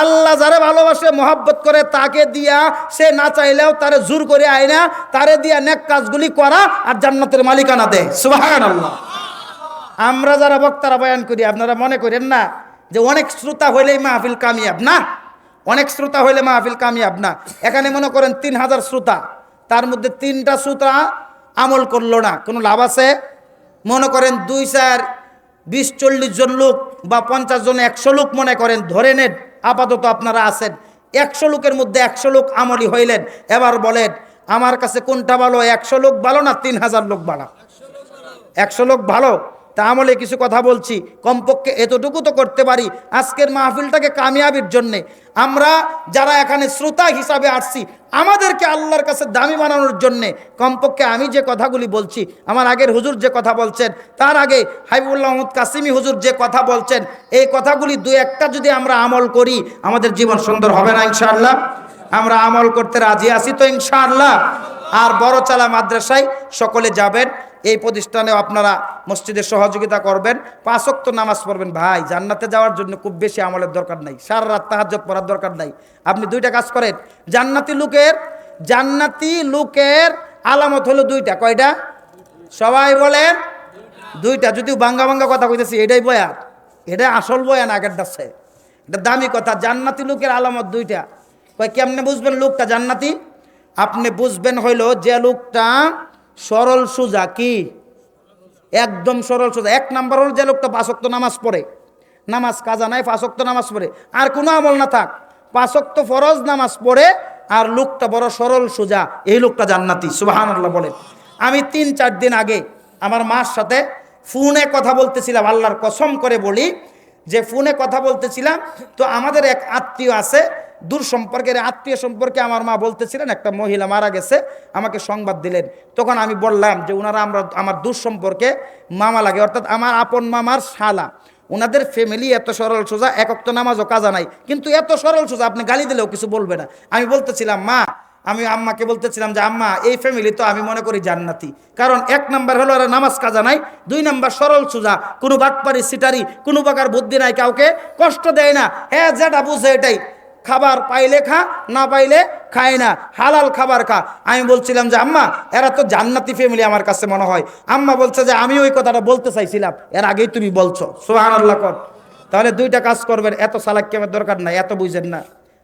আল্লাহ যারে ভালোবাসে, মহব্বত করে, তাকে দিয়া সে না চাইলেও তারে জোর করে আয়না, তারে দিয়া নেক কাজগুলি করা আর জান্নাতের মালিকানা দেয়। সুবহানাল্লাহ। আমরা যারা বক্তারা বয়ান করি, আপনারা মনে করেন না যে অনেক শ্রোতা হইলেই মাহফিল কামিয়াব, না, অনেক শ্রোতা হইলে মাহফিল কামিয়াব না। এখানে মনে করেন 3000 শ্রোতা, তার মধ্যে 3টা শ্রোতা আমল করলো না, কোনো লাভ আছে? মনে করেন 2, 4, 20, 40 জন লোক বা 50 জন, 100 লোক মনে করেন ধরে নেন, আপাতত আপনারা আছেন, 100 লোকের মধ্যে 100 লোক আমলি হইলেন। এবার বলেন আমার কাছে কোনটা ভালো, 100 লোক ভালো না 3000 লোক ভালো? 100 লোক ভালো। তা আমলে কিছু কথা বলছি, কমপক্ষে এতটুকু তো করতে পারি আজকের মাহফিলটাকে কামিয়াবির জন্যে। আমরা যারা এখানে শ্রোতা হিসাবে আসছি, আমাদেরকে আল্লাহর কাছে দামি বানানোর জন্যে কমপক্ষে আমি যে কথাগুলি বলছি, আমার আগের হুজুর যে কথা বলছেন, তার আগে হাবিবুল্লাহ মাহমুদ কাসিমি হুজুর যে কথা বলছেন, এই কথাগুলি 2-1টা যদি আমরা আমল করি, আমাদের জীবন সুন্দর হবে না ইনশাআল্লাহ? আমরা আমল করতে রাজি আছি তো ইনশাআল্লাহ? আর বড়চালা মাদ্রাসায় সকলে যাবেন, এই প্রতিষ্ঠানেও আপনারা মসজিদের সহযোগিতা করবেন, 5 ওয়াক্ত নামাজ পড়বেন। ভাই, জান্নাতে যাওয়ার জন্য খুব বেশি আমলের দরকার নাই, সারা রাত তাহাজ্জুদ পড়ার দরকার নাই। আপনি 2টা কাজ করেন। জান্নাতি লোকের আলামত হলো 2টা। কয়টা? সবাই বলেন 2টা। যদিও বাঙ্গা বাঙ্গা কথা কইতেছি, এটাই বয়ান, এটা আসল বয়ান, আগের দাসে এটা দামি কথা। জান্নাতি লোকের আলামত 2টা। কয় কেমনে বুঝবেন লোকটা জান্নাতি? আপনি বুঝবেন হইল যে লোকটা সরল সোজা, কি একদম সরল সোজা। 1 নাম্বার হল যে লোকটা 5 ওয়াক্ত নামাজ পড়ে, নামাজ কাজা নাই, 5 ওয়াক্ত নামাজ পড়ে, আর কোনো আমল না থাক, 5 ওয়াক্ত ফরজ নামাজ পড়ে, আর লোকটা বড় সরল সোজা, এই লোকটা জান্নাতি। সুবহানাল্লাহ বলেন। আমি 3-4 দিন আগে আমার মার সাথে ফোনে কথা বলতেছিলাম, আল্লাহর কসম করে বলি যে ফোনে কথা বলতেছিলাম, তো আমাদের এক আত্মীয় আছে, দূর সম্পর্কের আত্মীয় সম্পর্কে আমার মা বলতেছিলেন একটা মহিলা মারা গেছে, আমাকে সংবাদ দিলেন। তখন আমি বললাম যে ওনারা আমার দূর সম্পর্কে মামা লাগে, অর্থাৎ আমার আপন মামার শালা, ওনাদের ফ্যামিলি এত সরল সোজা, 1 ওয়াক্ত নামাজও কাজা নাই, কিন্তু এত সরল সোজা আপনি গালি দিলেও কিছু বলবে না। আমি বলতেছিলাম আমি আম্মাকে বলতেছিলাম যে আম্মা, এই ফ্যামিলি তো আমি মনে করি জান্নাতি, কারণ 1 নাম্বার হলো এরা নামাজ কাজা নাই, 2 নাম্বার সরল সোজা, কোনো বাটপারি সিটারি, কোনো প্রকার বুদ্ধি নাই, কাউকে কষ্ট দেয় না, হ্যাঁ যেটা বুঝে এটাই, খাবার পাইলে খা, না পাইলে খায় না, হালাল খাবার খা। আমি বলছিলাম যে আম্মা, এরা তো জান্নাতি ফ্যামিলি আমার কাছে মনে হয়। আম্মা বলছে যে আমি ওই কথাটা বলতে চাইছিলাম, এর আগেই তুমি বলছো। সুবহানাল্লাহ কর। তাহলে 2টা কাজ করবেন, এত চালাক্যের দরকার নাই, এত বুঝেন না,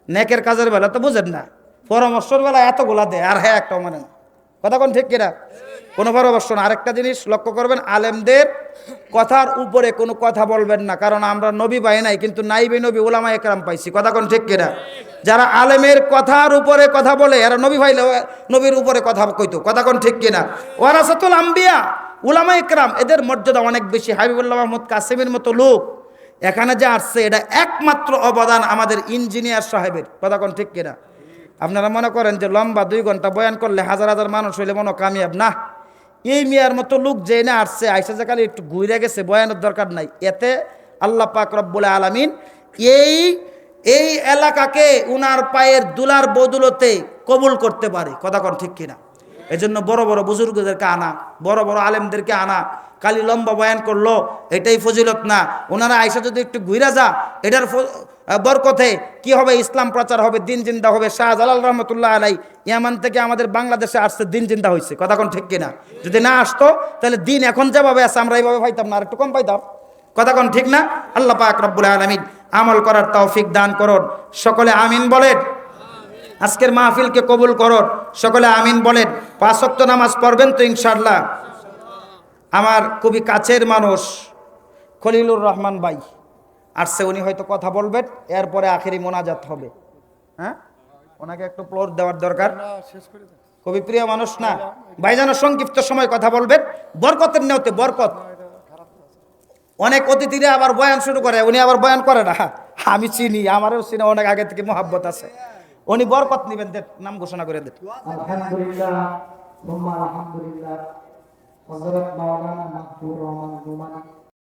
নেকের কাজের বেলা তো বুঝেন না, পরামর্শের বেলা এতগুলা দেয়, আর হ্যাঁ একটা মানে না, কথা কোন ঠিক কিনা? কোনো পরামর্শ না। আরেকটা জিনিস লক্ষ্য করবেন, আলেমদের কথার উপরে কোনো কথা বলবেন না, কারণ আমরা নবী পাই নাই, কিন্তু নাইবে নবী উলামা একরাম পাইছি, কথা কোন ঠিক কিনা? যারা আলেমের কথার উপরে কথা বলে, এরা নবী পাইলে নবীর উপরে কথা কইতো, কথা কোন ঠিক কিনা? ওয়ারাসাতুল আম্বিয়া, উলামা একরাম, এদের মর্যাদা অনেক বেশি। হাবিবুল্লাহ মাহমুদ কাসিমের মতো লোক এখানে যে আসছে, এটা একমাত্র অবদান আমাদের ইঞ্জিনিয়ার সাহেবের, কথা কোন ঠিক কিনা? আপনারা মনে করেন যে লম্বা 2 ঘন্টা বয়ান করলে হাজার হাজার মানুষ হইলে মনে কামিয়াব না। এই মিয়ার মতো লোক যে না আসছে, আইসা যে খালি একটু ঘুরে গেছে, বয়ানের দরকার নাই। এতে আল্লাহ পাক রব্বুল আলামিন এই এলাকাকে উনার পায়ের দুলার বদলতে কবুল করতে পারে, কথা কোন ঠিক কিনা? এজন্য বড় বড় বুজুর্গদেরকে আনা, বড় বড় আলেমদেরকে আনা, খালি লম্বা বয়ান করলো এটাই ফজিলত না। ওনারা আইসা যদি একটু ঘুরে যা, এটার বরকতে কি হবে? ইসলাম প্রচার হবে, দিন জিন্দা হবে। শাহজালাল রহমতুল্লাহ আলাই ইয়ামান থেকে আমাদের বাংলাদেশে আসছে, দিন জিন্দা হয়েছে, কথা কোন ঠিক কিনা? যদি না আসতো তাহলে দিন এখন যেভাবে আছে আমরা এইভাবে পাইতাম না, আর একটু কম পাইতাম, কথা কোন ঠিক না? আল্লাহ পাক রব্বুল আলামিন আমল করার তৌফিক দান করুন, সকলে আমিন বলেন। আজকের মাহফিলকে কবুল করুন, সকলে আমিন বলেন। 5 ওয়াক্ত নামাজ পড়বেন তো ইনশাআল্লাহ? আমার খুবই কাছের মানুষ খলিলুর রহমান ভাই আসছে, উনি হয়তো কথা বলবেন, এরপরে আখেরি মোনাজাত হবে। হ্যাঁ, ওনাকে একটু ফ্লোর দেওয়ার দরকার, খুবই প্রিয় মানুষ না ভাইজান, সংক্ষিপ্ত সময় কথা বলবেন, বরকতের নেওতে বরকত। অনেক অতিথিরা আবার বয়ান শুরু করে, উনি আবার বয়ান করে না, আমি চিনি, আমারও চিনি, অনেক আগে থেকে মহাব্বত আছে। উনি বরকত নিবেন, দেন নাম ঘোষণা করে দেন। আলহামদুলিল্লাহ, আলহামদুলিল্লাহ, হযরত মাওলানা মাহবুব রহমান রুমানী